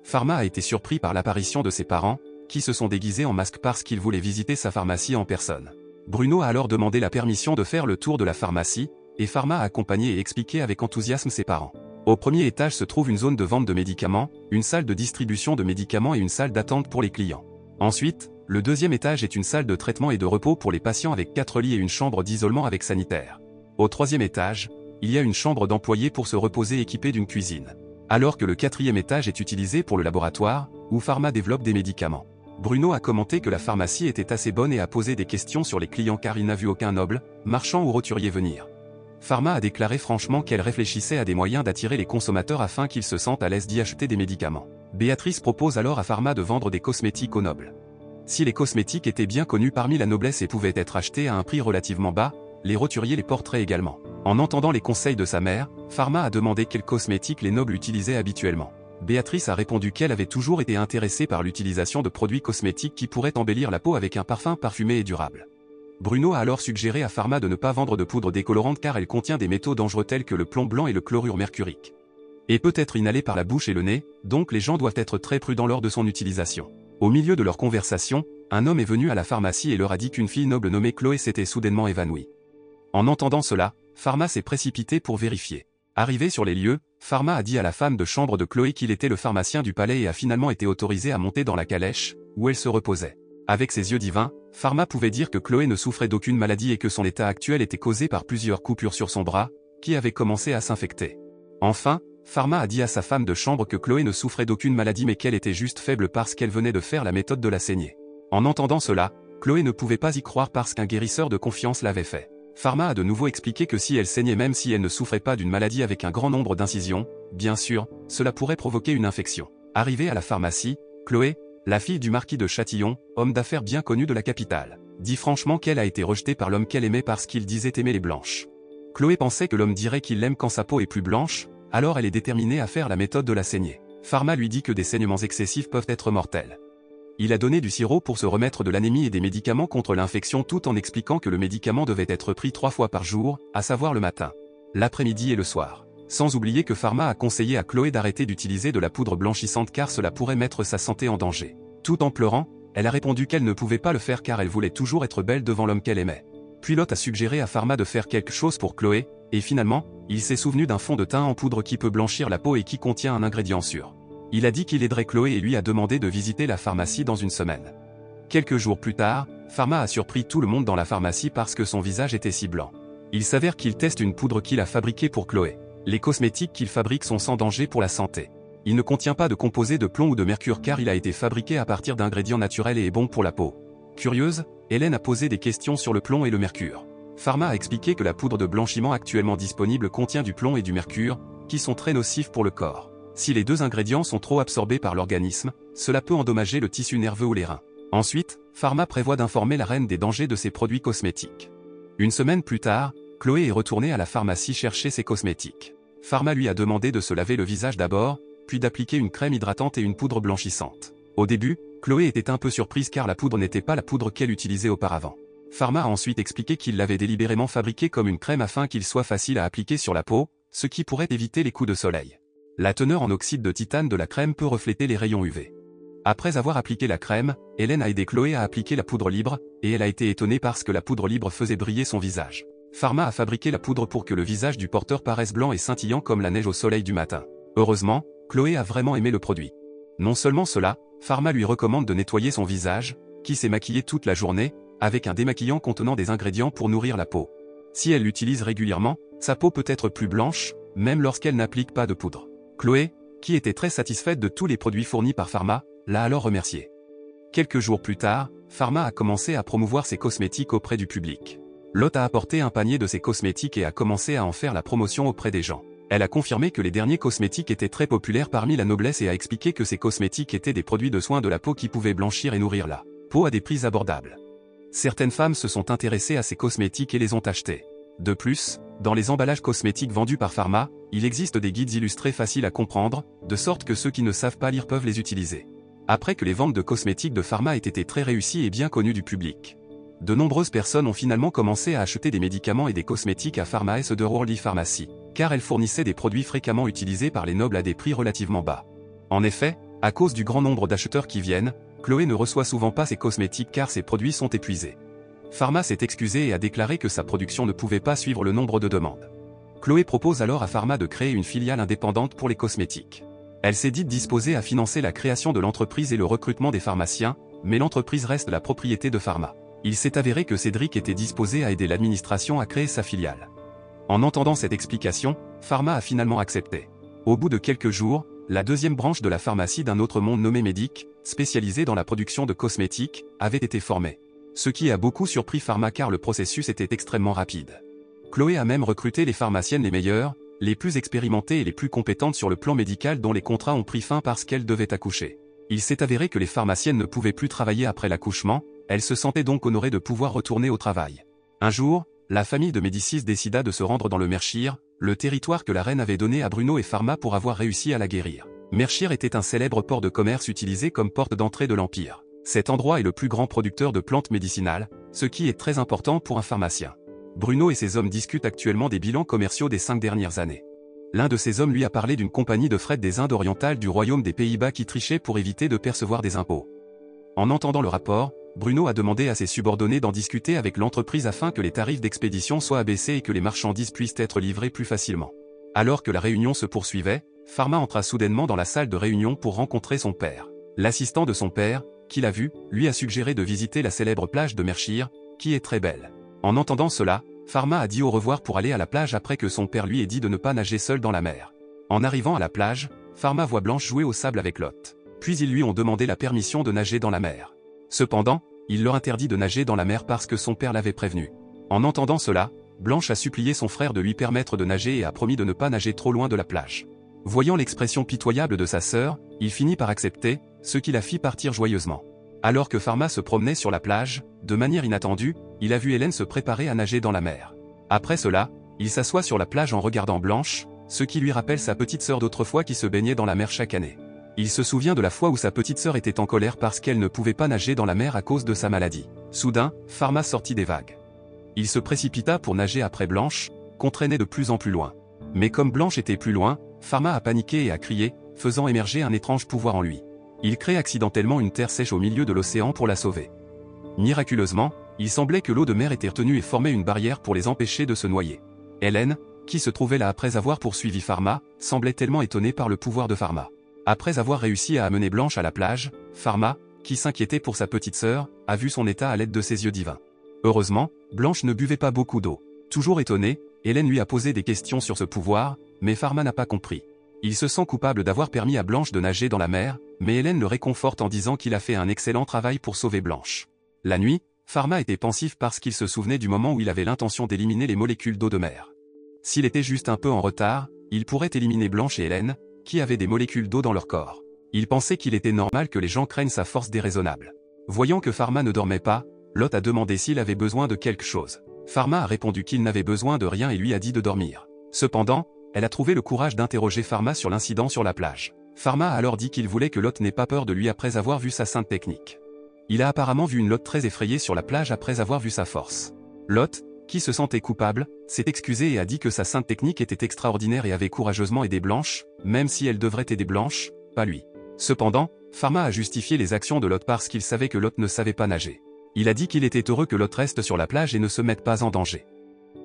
Pharma a été surpris par l'apparition de ses parents, qui se sont déguisés en masque parce qu'ils voulaient visiter sa pharmacie en personne. Bruno a alors demandé la permission de faire le tour de la pharmacie, et Pharma a accompagné et expliqué avec enthousiasme ses parents. Au premier étage se trouve une zone de vente de médicaments, une salle de distribution de médicaments et une salle d'attente pour les clients. Ensuite, le deuxième étage est une salle de traitement et de repos pour les patients avec 4 lits et une chambre d'isolement avec sanitaire. Au troisième étage, il y a une chambre d'employés pour se reposer équipée d'une cuisine. Alors que le quatrième étage est utilisé pour le laboratoire, où Pharma développe des médicaments. Bruno a commenté que la pharmacie était assez bonne et a posé des questions sur les clients car il n'a vu aucun noble, marchand ou roturier venir. Pharma a déclaré franchement qu'elle réfléchissait à des moyens d'attirer les consommateurs afin qu'ils se sentent à l'aise d'y acheter des médicaments. Béatrice propose alors à Pharma de vendre des cosmétiques aux nobles. Si les cosmétiques étaient bien connus parmi la noblesse et pouvaient être achetés à un prix relativement bas, les roturiers les porteraient également. En entendant les conseils de sa mère, Pharma a demandé quels cosmétiques les nobles utilisaient habituellement. Béatrice a répondu qu'elle avait toujours été intéressée par l'utilisation de produits cosmétiques qui pourraient embellir la peau avec un parfum parfumé et durable. Bruno a alors suggéré à Pharma de ne pas vendre de poudre décolorante car elle contient des métaux dangereux tels que le plomb blanc et le chlorure mercurique. Et peut être inhalée par la bouche et le nez, donc les gens doivent être très prudents lors de son utilisation. Au milieu de leur conversation, un homme est venu à la pharmacie et leur a dit qu'une fille noble nommée Chloé s'était soudainement évanouie. En entendant cela, Pharma s'est précipité pour vérifier. Arrivé sur les lieux, Pharma a dit à la femme de chambre de Chloé qu'il était le pharmacien du palais et a finalement été autorisé à monter dans la calèche, où elle se reposait. Avec ses yeux divins, Pharma pouvait dire que Chloé ne souffrait d'aucune maladie et que son état actuel était causé par plusieurs coupures sur son bras, qui avaient commencé à s'infecter. Enfin, Pharma a dit à sa femme de chambre que Chloé ne souffrait d'aucune maladie mais qu'elle était juste faible parce qu'elle venait de faire la méthode de la saignée. En entendant cela, Chloé ne pouvait pas y croire parce qu'un guérisseur de confiance l'avait fait. Pharma a de nouveau expliqué que si elle saignait même si elle ne souffrait pas d'une maladie avec un grand nombre d'incisions, bien sûr, cela pourrait provoquer une infection. Arrivée à la pharmacie, Chloé, la fille du marquis de Châtillon, homme d'affaires bien connu de la capitale, dit franchement qu'elle a été rejetée par l'homme qu'elle aimait parce qu'il disait aimer les blanches. Chloé pensait que l'homme dirait qu'il l'aime quand sa peau est plus blanche, alors elle est déterminée à faire la méthode de la saignée. Pharma lui dit que des saignements excessifs peuvent être mortels. Il a donné du sirop pour se remettre de l'anémie et des médicaments contre l'infection tout en expliquant que le médicament devait être pris 3 fois par jour, à savoir le matin, l'après-midi et le soir. Sans oublier que Pharma a conseillé à Chloé d'arrêter d'utiliser de la poudre blanchissante car cela pourrait mettre sa santé en danger. Tout en pleurant, elle a répondu qu'elle ne pouvait pas le faire car elle voulait toujours être belle devant l'homme qu'elle aimait. Puis l'hôte a suggéré à Pharma de faire quelque chose pour Chloé, et finalement, il s'est souvenu d'un fond de teint en poudre qui peut blanchir la peau et qui contient un ingrédient sûr. Il a dit qu'il aiderait Chloé et lui a demandé de visiter la pharmacie dans une semaine. Quelques jours plus tard, Pharma a surpris tout le monde dans la pharmacie parce que son visage était si blanc. Il s'avère qu'il teste une poudre qu'il a fabriquée pour Chloé. Les cosmétiques qu'il fabrique sont sans danger pour la santé. Il ne contient pas de composés de plomb ou de mercure car il a été fabriqué à partir d'ingrédients naturels et est bon pour la peau. Curieuse, Hélène a posé des questions sur le plomb et le mercure. Pharma a expliqué que la poudre de blanchiment actuellement disponible contient du plomb et du mercure, qui sont très nocifs pour le corps. Si les deux ingrédients sont trop absorbés par l'organisme, cela peut endommager le tissu nerveux ou les reins. Ensuite, Pharma prévoit d'informer la reine des dangers de ses produits cosmétiques. Une semaine plus tard, Chloé est retournée à la pharmacie chercher ses cosmétiques. Pharma lui a demandé de se laver le visage d'abord, puis d'appliquer une crème hydratante et une poudre blanchissante. Au début, Chloé était un peu surprise car la poudre n'était pas la poudre qu'elle utilisait auparavant. Pharma a ensuite expliqué qu'il l'avait délibérément fabriquée comme une crème afin qu'il soit facile à appliquer sur la peau, ce qui pourrait éviter les coups de soleil. La teneur en oxyde de titane de la crème peut refléter les rayons UV. Après avoir appliqué la crème, Hélène a aidé Chloé à appliquer la poudre libre, et elle a été étonnée parce que la poudre libre faisait briller son visage. Pharma a fabriqué la poudre pour que le visage du porteur paraisse blanc et scintillant comme la neige au soleil du matin. Heureusement, Chloé a vraiment aimé le produit. Non seulement cela, Pharma lui recommande de nettoyer son visage, qui s'est maquillé toute la journée, avec un démaquillant contenant des ingrédients pour nourrir la peau. Si elle l'utilise régulièrement, sa peau peut être plus blanche, même lorsqu'elle n'applique pas de poudre. Chloé, qui était très satisfaite de tous les produits fournis par Pharma, l'a alors remercié. Quelques jours plus tard, Pharma a commencé à promouvoir ses cosmétiques auprès du public. L'hôte a apporté un panier de ses cosmétiques et a commencé à en faire la promotion auprès des gens. Elle a confirmé que les derniers cosmétiques étaient très populaires parmi la noblesse et a expliqué que ces cosmétiques étaient des produits de soins de la peau qui pouvaient blanchir et nourrir la peau à des prix abordables. Certaines femmes se sont intéressées à ces cosmétiques et les ont achetés. De plus, dans les emballages cosmétiques vendus par Pharma, il existe des guides illustrés faciles à comprendre, de sorte que ceux qui ne savent pas lire peuvent les utiliser. Après que les ventes de cosmétiques de Pharma aient été très réussies et bien connues du public, de nombreuses personnes ont finalement commencé à acheter des médicaments et des cosmétiques à Pharma S de Worldly Pharmacy, car elles fournissaient des produits fréquemment utilisés par les nobles à des prix relativement bas. En effet, à cause du grand nombre d'acheteurs qui viennent, Chloé ne reçoit souvent pas ses cosmétiques car ses produits sont épuisés. Pharma s'est excusé et a déclaré que sa production ne pouvait pas suivre le nombre de demandes. Chloé propose alors à Pharma de créer une filiale indépendante pour les cosmétiques. Elle s'est dite disposée à financer la création de l'entreprise et le recrutement des pharmaciens, mais l'entreprise reste la propriété de Pharma. Il s'est avéré que Cédric était disposé à aider l'administration à créer sa filiale. En entendant cette explication, Pharma a finalement accepté. Au bout de quelques jours, la deuxième branche de la pharmacie d'un autre monde nommé Médic, spécialisée dans la production de cosmétiques, avait été formée. Ce qui a beaucoup surpris Pharma car le processus était extrêmement rapide. Chloé a même recruté les pharmaciennes les meilleures, les plus expérimentées et les plus compétentes sur le plan médical dont les contrats ont pris fin parce qu'elles devaient accoucher. Il s'est avéré que les pharmaciennes ne pouvaient plus travailler après l'accouchement, elles se sentaient donc honorées de pouvoir retourner au travail. Un jour, la famille de Médicis décida de se rendre dans le Mershire, le territoire que la reine avait donné à Bruno et Pharma pour avoir réussi à la guérir. Mershire était un célèbre port de commerce utilisé comme porte d'entrée de l'Empire. Cet endroit est le plus grand producteur de plantes médicinales, ce qui est très important pour un pharmacien. Bruno et ses hommes discutent actuellement des bilans commerciaux des 5 dernières années. L'un de ses hommes lui a parlé d'une compagnie de fret des Indes orientales du royaume des Pays-Bas qui trichait pour éviter de percevoir des impôts. En entendant le rapport, Bruno a demandé à ses subordonnés d'en discuter avec l'entreprise afin que les tarifs d'expédition soient abaissés et que les marchandises puissent être livrées plus facilement. Alors que la réunion se poursuivait, Pharma entra soudainement dans la salle de réunion pour rencontrer son père. L'assistant de son père, qui l'a vu, lui a suggéré de visiter la célèbre plage de Mershire, qui est très belle. En entendant cela, Pharma a dit au revoir pour aller à la plage après que son père lui ait dit de ne pas nager seul dans la mer. En arrivant à la plage, Pharma voit Blanche jouer au sable avec Lot. Puis ils lui ont demandé la permission de nager dans la mer. Cependant, il leur interdit de nager dans la mer parce que son père l'avait prévenu. En entendant cela, Blanche a supplié son frère de lui permettre de nager et a promis de ne pas nager trop loin de la plage. Voyant l'expression pitoyable de sa sœur, il finit par accepter, ce qui la fit partir joyeusement. Alors que Pharma se promenait sur la plage, de manière inattendue, il a vu Hélène se préparer à nager dans la mer. Après cela, il s'assoit sur la plage en regardant Blanche, ce qui lui rappelle sa petite sœur d'autrefois qui se baignait dans la mer chaque année. Il se souvient de la fois où sa petite sœur était en colère parce qu'elle ne pouvait pas nager dans la mer à cause de sa maladie. Soudain, Pharma sortit des vagues. Il se précipita pour nager après Blanche, qu'on traînait de plus en plus loin. Mais comme Blanche était plus loin, Pharma a paniqué et a crié, faisant émerger un étrange pouvoir en lui. Il crée accidentellement une terre sèche au milieu de l'océan pour la sauver. Miraculeusement, il semblait que l'eau de mer était retenue et formait une barrière pour les empêcher de se noyer. Hélène, qui se trouvait là après avoir poursuivi Pharma, semblait tellement étonnée par le pouvoir de Pharma. Après avoir réussi à amener Blanche à la plage, Pharma, qui s'inquiétait pour sa petite sœur, a vu son état à l'aide de ses yeux divins. Heureusement, Blanche ne buvait pas beaucoup d'eau. Toujours étonnée, Hélène lui a posé des questions sur ce pouvoir, mais Pharma n'a pas compris. Il se sent coupable d'avoir permis à Blanche de nager dans la mer, mais Hélène le réconforte en disant qu'il a fait un excellent travail pour sauver Blanche. La nuit, Pharma était pensif parce qu'il se souvenait du moment où il avait l'intention d'éliminer les molécules d'eau de mer. S'il était juste un peu en retard, il pourrait éliminer Blanche et Hélène, qui avaient des molécules d'eau dans leur corps. Il pensait qu'il était normal que les gens craignent sa force déraisonnable. Voyant que Pharma ne dormait pas, Lot a demandé s'il avait besoin de quelque chose. Pharma a répondu qu'il n'avait besoin de rien et lui a dit de dormir. Cependant, elle a trouvé le courage d'interroger Pharma sur l'incident sur la plage. Pharma a alors dit qu'il voulait que Lot n'ait pas peur de lui après avoir vu sa sainte technique. Il a apparemment vu une Lot très effrayée sur la plage après avoir vu sa force. Lot, qui se sentait coupable, s'est excusé et a dit que sa sainte technique était extraordinaire et avait courageusement aidé Blanche, même si elle devrait aider Blanche, pas lui. Cependant, Pharma a justifié les actions de Lot parce qu'il savait que Lot ne savait pas nager. Il a dit qu'il était heureux que Lot reste sur la plage et ne se mette pas en danger.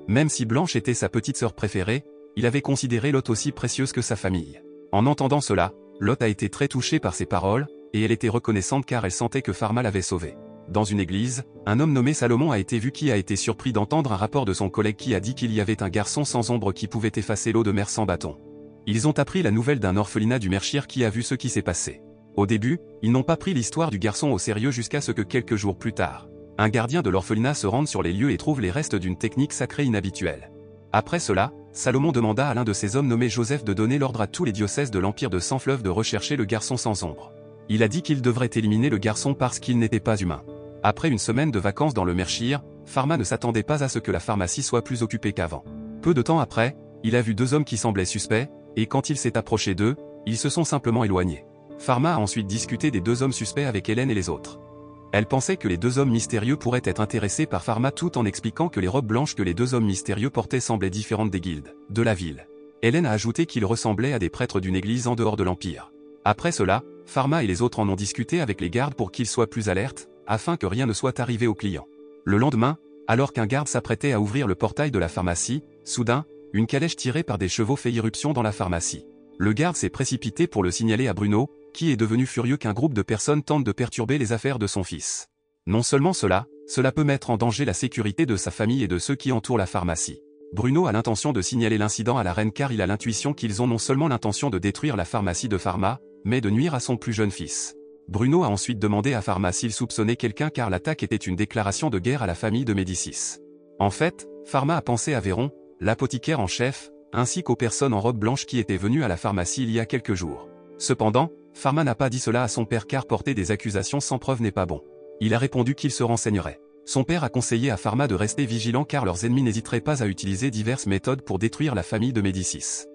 Même si Blanche était sa petite sœur préférée, il avait considéré Lot aussi précieuse que sa famille. En entendant cela, Lot a été très touché par ces paroles, et elle était reconnaissante car elle sentait que Pharma l'avait sauvée. Dans une église, un homme nommé Salomon a été vu qui a été surpris d'entendre un rapport de son collègue qui a dit qu'il y avait un garçon sans ombre qui pouvait effacer l'eau de mer sans bâton. Ils ont appris la nouvelle d'un orphelinat du Mershire qui a vu ce qui s'est passé. Au début, ils n'ont pas pris l'histoire du garçon au sérieux jusqu'à ce que quelques jours plus tard, un gardien de l'orphelinat se rende sur les lieux et trouve les restes d'une technique sacrée inhabituelle. Après cela, Salomon demanda à l'un de ses hommes nommé Joseph de donner l'ordre à tous les diocèses de l'Empire de Sans-Fleuve de rechercher le garçon sans ombre. Il a dit qu'il devrait éliminer le garçon parce qu'il n'était pas humain. Après une semaine de vacances dans le Mershire, Pharma ne s'attendait pas à ce que la pharmacie soit plus occupée qu'avant. Peu de temps après, il a vu deux hommes qui semblaient suspects, et quand il s'est approché d'eux, ils se sont simplement éloignés. Pharma a ensuite discuté des deux hommes suspects avec Hélène et les autres. Elle pensait que les deux hommes mystérieux pourraient être intéressés par Pharma tout en expliquant que les robes blanches que les deux hommes mystérieux portaient semblaient différentes des guildes de la ville. Hélène a ajouté qu'ils ressemblaient à des prêtres d'une église en dehors de l'Empire. Après cela, Pharma et les autres en ont discuté avec les gardes pour qu'ils soient plus alertes, afin que rien ne soit arrivé aux clients. Le lendemain, alors qu'un garde s'apprêtait à ouvrir le portail de la pharmacie, soudain, une calèche tirée par des chevaux fait irruption dans la pharmacie. Le garde s'est précipité pour le signaler à Bruno, qui est devenu furieux qu'un groupe de personnes tente de perturber les affaires de son fils. Non seulement cela peut mettre en danger la sécurité de sa famille et de ceux qui entourent la pharmacie. Bruno a l'intention de signaler l'incident à la reine car il a l'intuition qu'ils ont non seulement l'intention de détruire la pharmacie de Pharma, mais de nuire à son plus jeune fils. Bruno a ensuite demandé à Pharma s'il soupçonnait quelqu'un car l'attaque était une déclaration de guerre à la famille de Médicis. En fait, Pharma a pensé à Véron, l'apothicaire en chef, ainsi qu'aux personnes en robe blanche qui étaient venues à la pharmacie il y a quelques jours. Cependant, Pharma n'a pas dit cela à son père car porter des accusations sans preuve n'est pas bon. Il a répondu qu'il se renseignerait. Son père a conseillé à Pharma de rester vigilant car leurs ennemis n'hésiteraient pas à utiliser diverses méthodes pour détruire la famille de Médicis.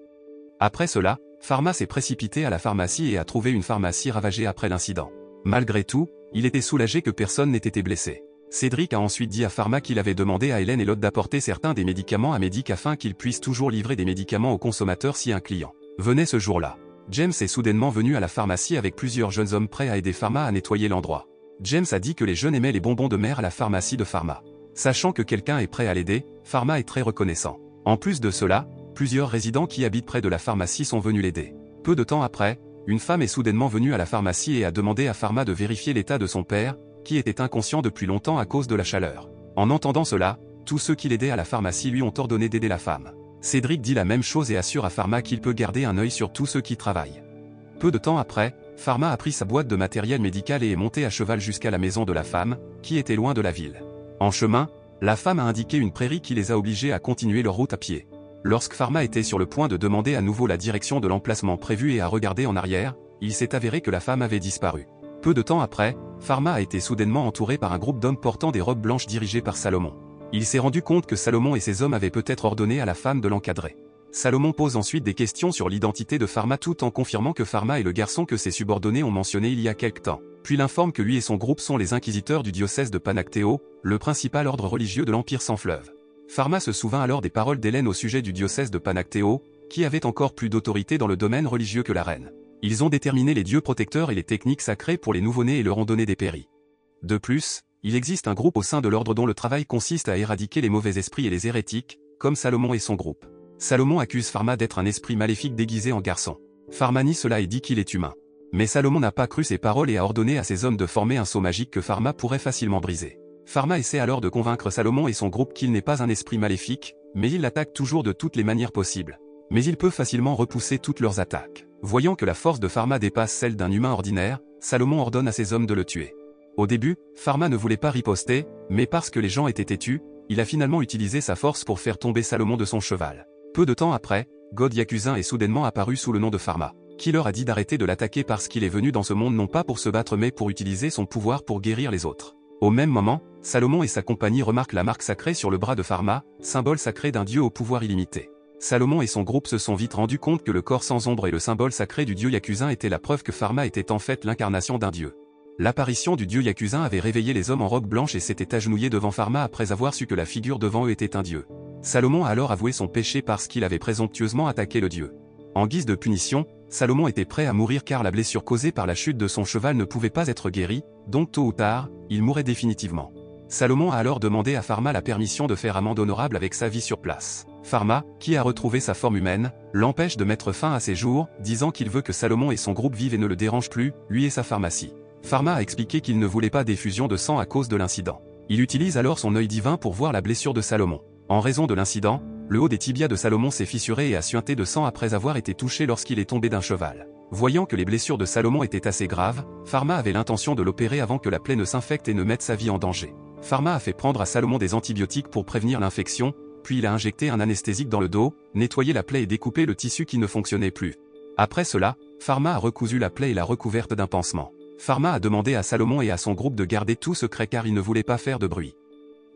Après cela, Pharma s'est précipité à la pharmacie et a trouvé une pharmacie ravagée après l'incident. Malgré tout, il était soulagé que personne n'ait été blessé. Cédric a ensuite dit à Pharma qu'il avait demandé à Hélène et l'autre d'apporter certains des médicaments à Médic afin qu'il puisse toujours livrer des médicaments aux consommateurs si un client venait ce jour-là. James est soudainement venu à la pharmacie avec plusieurs jeunes hommes prêts à aider Pharma à nettoyer l'endroit. James a dit que les jeunes aimaient les bonbons de mer à la pharmacie de Pharma. Sachant que quelqu'un est prêt à l'aider, Pharma est très reconnaissant. En plus de cela, plusieurs résidents qui habitent près de la pharmacie sont venus l'aider. Peu de temps après, une femme est soudainement venue à la pharmacie et a demandé à Pharma de vérifier l'état de son père, qui était inconscient depuis longtemps à cause de la chaleur. En entendant cela, tous ceux qui l'aidaient à la pharmacie lui ont ordonné d'aider la femme. Cédric dit la même chose et assure à Pharma qu'il peut garder un œil sur tous ceux qui travaillent. Peu de temps après, Pharma a pris sa boîte de matériel médical et est monté à cheval jusqu'à la maison de la femme, qui était loin de la ville. En chemin, la femme a indiqué une prairie qui les a obligés à continuer leur route à pied. Lorsque Pharma était sur le point de demander à nouveau la direction de l'emplacement prévu et à regarder en arrière, il s'est avéré que la femme avait disparu. Peu de temps après, Pharma a été soudainement entouré par un groupe d'hommes portant des robes blanches dirigés par Salomon. Il s'est rendu compte que Salomon et ses hommes avaient peut-être ordonné à la femme de l'encadrer. Salomon pose ensuite des questions sur l'identité de Pharma tout en confirmant que Pharma est le garçon que ses subordonnés ont mentionné il y a quelque temps. Puis l'informe que lui et son groupe sont les inquisiteurs du diocèse de Panactéo, le principal ordre religieux de l'Empire sans fleuve. Pharma se souvint alors des paroles d'Hélène au sujet du diocèse de Panactéo, qui avait encore plus d'autorité dans le domaine religieux que la reine. Ils ont déterminé les dieux protecteurs et les techniques sacrées pour les nouveau-nés et leur ont donné des péris. De plus, il existe un groupe au sein de l'ordre dont le travail consiste à éradiquer les mauvais esprits et les hérétiques, comme Salomon et son groupe. Salomon accuse Pharma d'être un esprit maléfique déguisé en garçon. Pharma nie cela et dit qu'il est humain. Mais Salomon n'a pas cru ses paroles et a ordonné à ses hommes de former un sceau magique que Pharma pourrait facilement briser. Pharma essaie alors de convaincre Salomon et son groupe qu'il n'est pas un esprit maléfique, mais il l'attaque toujours de toutes les manières possibles. Mais il peut facilement repousser toutes leurs attaques. Voyant que la force de Pharma dépasse celle d'un humain ordinaire, Salomon ordonne à ses hommes de le tuer. Au début, Pharma ne voulait pas riposter, mais parce que les gens étaient têtus, il a finalement utilisé sa force pour faire tomber Salomon de son cheval. Peu de temps après, God Yakuza est soudainement apparu sous le nom de Pharma, qui leur a dit d'arrêter de l'attaquer parce qu'il est venu dans ce monde non pas pour se battre mais pour utiliser son pouvoir pour guérir les autres. Au même moment, Salomon et sa compagnie remarquent la marque sacrée sur le bras de Pharma, symbole sacré d'un dieu au pouvoir illimité. Salomon et son groupe se sont vite rendus compte que le corps sans ombre et le symbole sacré du dieu Yakuza étaient la preuve que Pharma était en fait l'incarnation d'un dieu. L'apparition du dieu Yakuza avait réveillé les hommes en robe blanche et s'était agenouillé devant Pharma après avoir su que la figure devant eux était un dieu. Salomon a alors avoué son péché parce qu'il avait présomptueusement attaqué le dieu. En guise de punition, Salomon était prêt à mourir car la blessure causée par la chute de son cheval ne pouvait pas être guérie, donc tôt ou tard, il mourrait définitivement. Salomon a alors demandé à Pharma la permission de faire amende honorable avec sa vie sur place. Pharma, qui a retrouvé sa forme humaine, l'empêche de mettre fin à ses jours, disant qu'il veut que Salomon et son groupe vivent et ne le dérangent plus, lui et sa pharmacie. Pharma a expliqué qu'il ne voulait pas d'effusion de sang à cause de l'incident. Il utilise alors son œil divin pour voir la blessure de Salomon. En raison de l'incident, le haut des tibias de Salomon s'est fissuré et a suinté de sang après avoir été touché lorsqu'il est tombé d'un cheval. Voyant que les blessures de Salomon étaient assez graves, Pharma avait l'intention de l'opérer avant que la plaie ne s'infecte et ne mette sa vie en danger. Pharma a fait prendre à Salomon des antibiotiques pour prévenir l'infection, puis il a injecté un anesthésique dans le dos, nettoyé la plaie et découpé le tissu qui ne fonctionnait plus. Après cela, Pharma a recousu la plaie et l'a recouverte d'un pansement. Pharma a demandé à Salomon et à son groupe de garder tout secret car ils ne voulaient pas faire de bruit.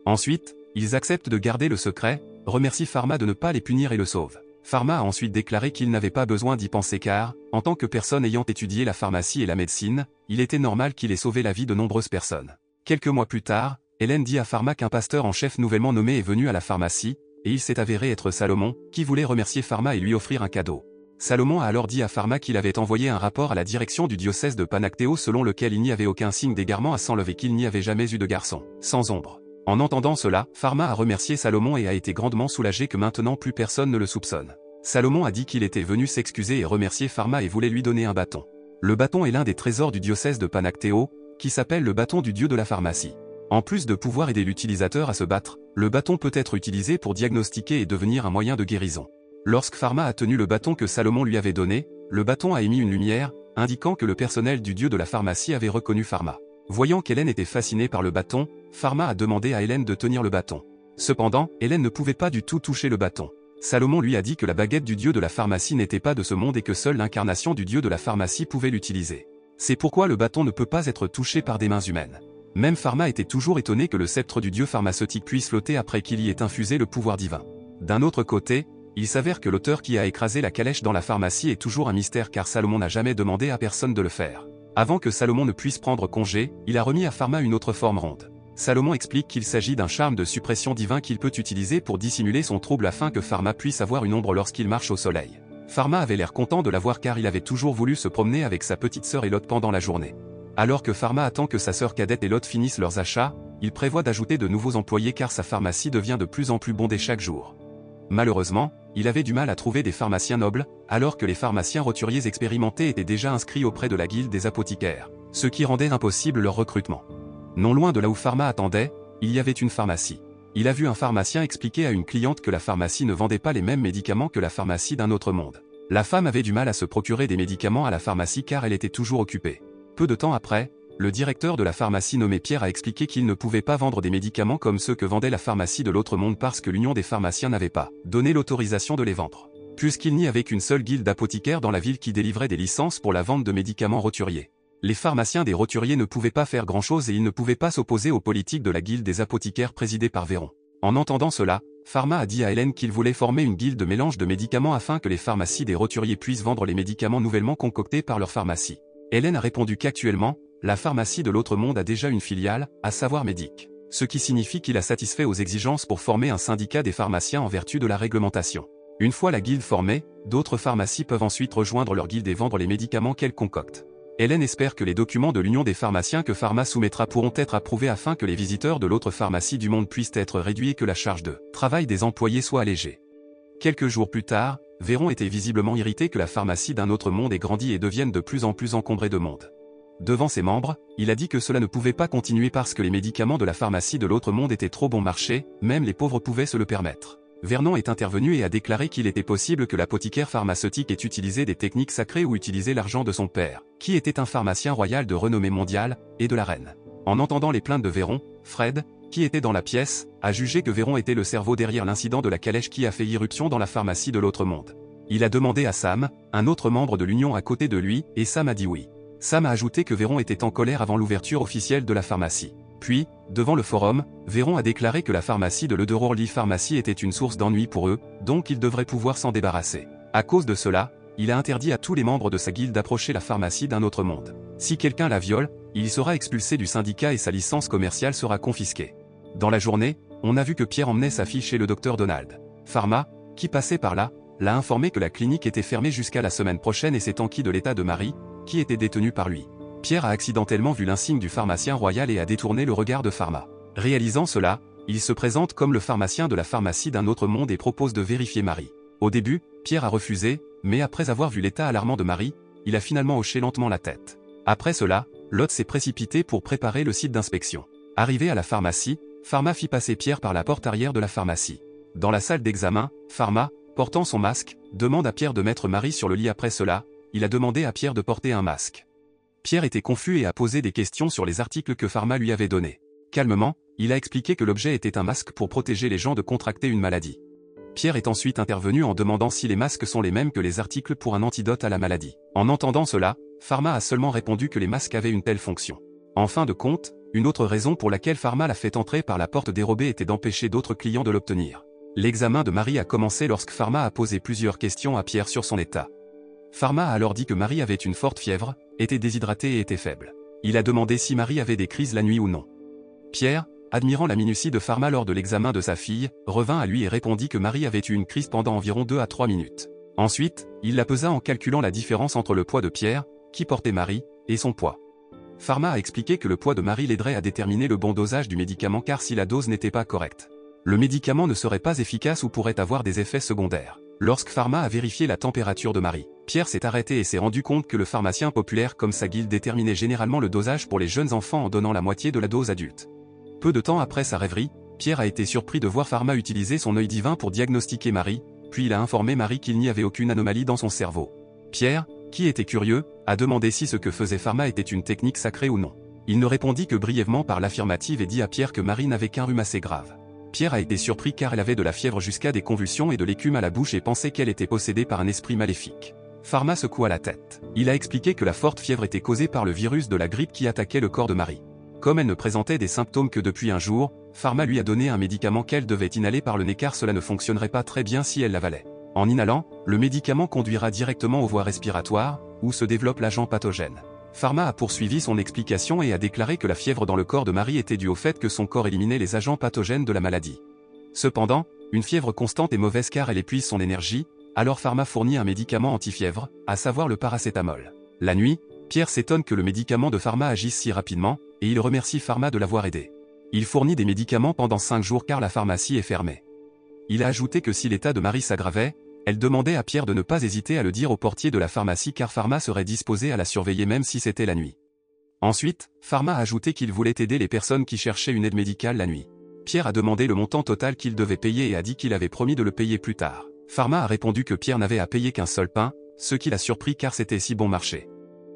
Ensuite, ils acceptent de garder le secret, remercient Pharma de ne pas les punir et le sauvent. Pharma a ensuite déclaré qu'il n'avait pas besoin d'y penser car, en tant que personne ayant étudié la pharmacie et la médecine, il était normal qu'il ait sauvé la vie de nombreuses personnes. Quelques mois plus tard, Hélène dit à Pharma qu'un pasteur en chef nouvellement nommé est venu à la pharmacie, et il s'est avéré être Salomon, qui voulait remercier Pharma et lui offrir un cadeau. Salomon a alors dit à Pharma qu'il avait envoyé un rapport à la direction du diocèse de Panactéo selon lequel il n'y avait aucun signe d'égarement à s'enlever, qu'il n'y avait jamais eu de garçon, sans ombre. En entendant cela, Pharma a remercié Salomon et a été grandement soulagé que maintenant plus personne ne le soupçonne. Salomon a dit qu'il était venu s'excuser et remercier Pharma et voulait lui donner un bâton. Le bâton est l'un des trésors du diocèse de Panactéo, qui s'appelle le bâton du dieu de la pharmacie. En plus de pouvoir aider l'utilisateur à se battre, le bâton peut être utilisé pour diagnostiquer et devenir un moyen de guérison. Lorsque Pharma a tenu le bâton que Salomon lui avait donné, le bâton a émis une lumière, indiquant que le personnel du dieu de la pharmacie avait reconnu Pharma. Voyant qu'Hélène était fascinée par le bâton, Pharma a demandé à Hélène de tenir le bâton. Cependant, Hélène ne pouvait pas du tout toucher le bâton. Salomon lui a dit que la baguette du dieu de la pharmacie n'était pas de ce monde et que seule l'incarnation du dieu de la pharmacie pouvait l'utiliser. C'est pourquoi le bâton ne peut pas être touché par des mains humaines. Même Pharma était toujours étonné que le sceptre du dieu pharmaceutique puisse flotter après qu'il y ait infusé le pouvoir divin. D'un autre côté, il s'avère que l'auteur qui a écrasé la calèche dans la pharmacie est toujours un mystère car Salomon n'a jamais demandé à personne de le faire. Avant que Salomon ne puisse prendre congé, il a remis à Pharma une autre forme ronde. Salomon explique qu'il s'agit d'un charme de suppression divin qu'il peut utiliser pour dissimuler son trouble afin que Pharma puisse avoir une ombre lorsqu'il marche au soleil. Pharma avait l'air content de l'avoir car il avait toujours voulu se promener avec sa petite sœur Elote pendant la journée. Alors que Pharma attend que sa sœur cadette Elote finisse leurs achats, il prévoit d'ajouter de nouveaux employés car sa pharmacie devient de plus en plus bondée chaque jour. Malheureusement, il avait du mal à trouver des pharmaciens nobles, alors que les pharmaciens roturiers expérimentés étaient déjà inscrits auprès de la guilde des apothicaires, ce qui rendait impossible leur recrutement. Non loin de là où Pharma attendait, il y avait une pharmacie. Il a vu un pharmacien expliquer à une cliente que la pharmacie ne vendait pas les mêmes médicaments que la pharmacie d'un autre monde. La femme avait du mal à se procurer des médicaments à la pharmacie car elle était toujours occupée. Peu de temps après, le directeur de la pharmacie nommé Pierre a expliqué qu'il ne pouvait pas vendre des médicaments comme ceux que vendait la pharmacie de l'autre monde parce que l'union des pharmaciens n'avait pas donné l'autorisation de les vendre. Puisqu'il n'y avait qu'une seule guilde d'apothicaires dans la ville qui délivrait des licences pour la vente de médicaments roturiers. Les pharmaciens des roturiers ne pouvaient pas faire grand-chose et ils ne pouvaient pas s'opposer aux politiques de la guilde des apothicaires présidée par Véron. En entendant cela, Pharma a dit à Hélène qu'il voulait former une guilde de mélange de médicaments afin que les pharmacies des roturiers puissent vendre les médicaments nouvellement concoctés par leur pharmacie. Hélène a répondu qu'actuellement, la pharmacie de l'autre monde a déjà une filiale, à savoir Médic, ce qui signifie qu'il a satisfait aux exigences pour former un syndicat des pharmaciens en vertu de la réglementation. Une fois la guilde formée, d'autres pharmacies peuvent ensuite rejoindre leur guilde et vendre les médicaments qu'elles concoctent. Hélène espère que les documents de l'union des pharmaciens que Pharma soumettra pourront être approuvés afin que les visiteurs de l'autre pharmacie du monde puissent être réduits et que la charge de travail des employés soit allégée. Quelques jours plus tard, Véron était visiblement irrité que la pharmacie d'un autre monde ait grandi et devienne de plus en plus encombrée de monde. Devant ses membres, il a dit que cela ne pouvait pas continuer parce que les médicaments de la pharmacie de l'autre monde étaient trop bon marché, même les pauvres pouvaient se le permettre. Vernon est intervenu et a déclaré qu'il était possible que l'apothicaire pharmaceutique ait utilisé des techniques sacrées ou utilisé l'argent de son père, qui était un pharmacien royal de renommée mondiale, et de la reine. En entendant les plaintes de Véron, Fred, qui était dans la pièce, a jugé que Véron était le cerveau derrière l'incident de la calèche qui a fait irruption dans la pharmacie de l'autre monde. Il a demandé à Sam, un autre membre de l'union à côté de lui, et Sam a dit oui. Sam a ajouté que Véron était en colère avant l'ouverture officielle de la pharmacie. Puis, devant le forum, Véron a déclaré que la pharmacie de l'Euderorly Pharmacie était une source d'ennui pour eux, donc ils devraient pouvoir s'en débarrasser. À cause de cela, il a interdit à tous les membres de sa guilde d'approcher la pharmacie d'un autre monde. Si quelqu'un la viole, il sera expulsé du syndicat et sa licence commerciale sera confisquée. Dans la journée, on a vu que Pierre emmenait sa fille chez le docteur Donald. Pharma, qui passait par là, l'a informé que la clinique était fermée jusqu'à la semaine prochaine et s'est enquis de l'état de Marie, qui était détenue par lui. Pierre a accidentellement vu l'insigne du pharmacien royal et a détourné le regard de Pharma. Réalisant cela, il se présente comme le pharmacien de la pharmacie d'un autre monde et propose de vérifier Marie. Au début, Pierre a refusé, mais après avoir vu l'état alarmant de Marie, il a finalement hoché lentement la tête. Après cela, Lot s'est précipité pour préparer le site d'inspection. Arrivé à la pharmacie, Pharma fit passer Pierre par la porte arrière de la pharmacie. Dans la salle d'examen, Pharma, portant son masque, demande à Pierre de mettre Marie sur le lit. Après cela, il a demandé à Pierre de porter un masque. Pierre était confus et a posé des questions sur les articles que Pharma lui avait donnés. Calmement, il a expliqué que l'objet était un masque pour protéger les gens de contracter une maladie. Pierre est ensuite intervenu en demandant si les masques sont les mêmes que les articles pour un antidote à la maladie. En entendant cela, Pharma a seulement répondu que les masques avaient une telle fonction. En fin de compte, une autre raison pour laquelle Pharma l'a fait entrer par la porte dérobée était d'empêcher d'autres clients de l'obtenir. L'examen de Marie a commencé lorsque Pharma a posé plusieurs questions à Pierre sur son état. Pharma a alors dit que Marie avait une forte fièvre, était déshydratée et était faible. Il a demandé si Marie avait des crises la nuit ou non. Pierre, admirant la minutie de Pharma lors de l'examen de sa fille, revint à lui et répondit que Marie avait eu une crise pendant environ 2 à 3 minutes. Ensuite, il la pesa en calculant la différence entre le poids de Pierre, qui portait Marie, et son poids. Pharma a expliqué que le poids de Marie l'aiderait à déterminer le bon dosage du médicament car si la dose n'était pas correcte, le médicament ne serait pas efficace ou pourrait avoir des effets secondaires. Lorsque Pharma a vérifié la température de Marie, Pierre s'est arrêté et s'est rendu compte que le pharmacien populaire comme sa guilde déterminait généralement le dosage pour les jeunes enfants en donnant la moitié de la dose adulte. Peu de temps après sa rêverie, Pierre a été surpris de voir Pharma utiliser son œil divin pour diagnostiquer Marie, puis il a informé Marie qu'il n'y avait aucune anomalie dans son cerveau. Pierre, qui était curieux, a demandé si ce que faisait Pharma était une technique sacrée ou non. Il ne répondit que brièvement par l'affirmative et dit à Pierre que Marie n'avait qu'un rhume assez grave. Pierre a été surpris car elle avait de la fièvre jusqu'à des convulsions et de l'écume à la bouche et pensait qu'elle était possédée par un esprit maléfique. Pharma secoua la tête. Il a expliqué que la forte fièvre était causée par le virus de la grippe qui attaquait le corps de Marie. Comme elle ne présentait des symptômes que depuis un jour, Pharma lui a donné un médicament qu'elle devait inhaler par le nez car cela ne fonctionnerait pas très bien si elle l'avalait. En inhalant, le médicament conduira directement aux voies respiratoires, où se développe l'agent pathogène. Pharma a poursuivi son explication et a déclaré que la fièvre dans le corps de Marie était due au fait que son corps éliminait les agents pathogènes de la maladie. Cependant, une fièvre constante est mauvaise car elle épuise son énergie, alors Pharma fournit un médicament anti-fièvre, à savoir le paracétamol. La nuit, Pierre s'étonne que le médicament de Pharma agisse si rapidement, et il remercie Pharma de l'avoir aidé. Il fournit des médicaments pendant 5 jours car la pharmacie est fermée. Il a ajouté que si l'état de Marie s'aggravait, elle demandait à Pierre de ne pas hésiter à le dire au portier de la pharmacie car Pharma serait disposé à la surveiller même si c'était la nuit. Ensuite, Pharma a ajouté qu'il voulait aider les personnes qui cherchaient une aide médicale la nuit. Pierre a demandé le montant total qu'il devait payer et a dit qu'il avait promis de le payer plus tard. Pharma a répondu que Pierre n'avait à payer qu'un seul pain, ce qui l'a surpris car c'était si bon marché.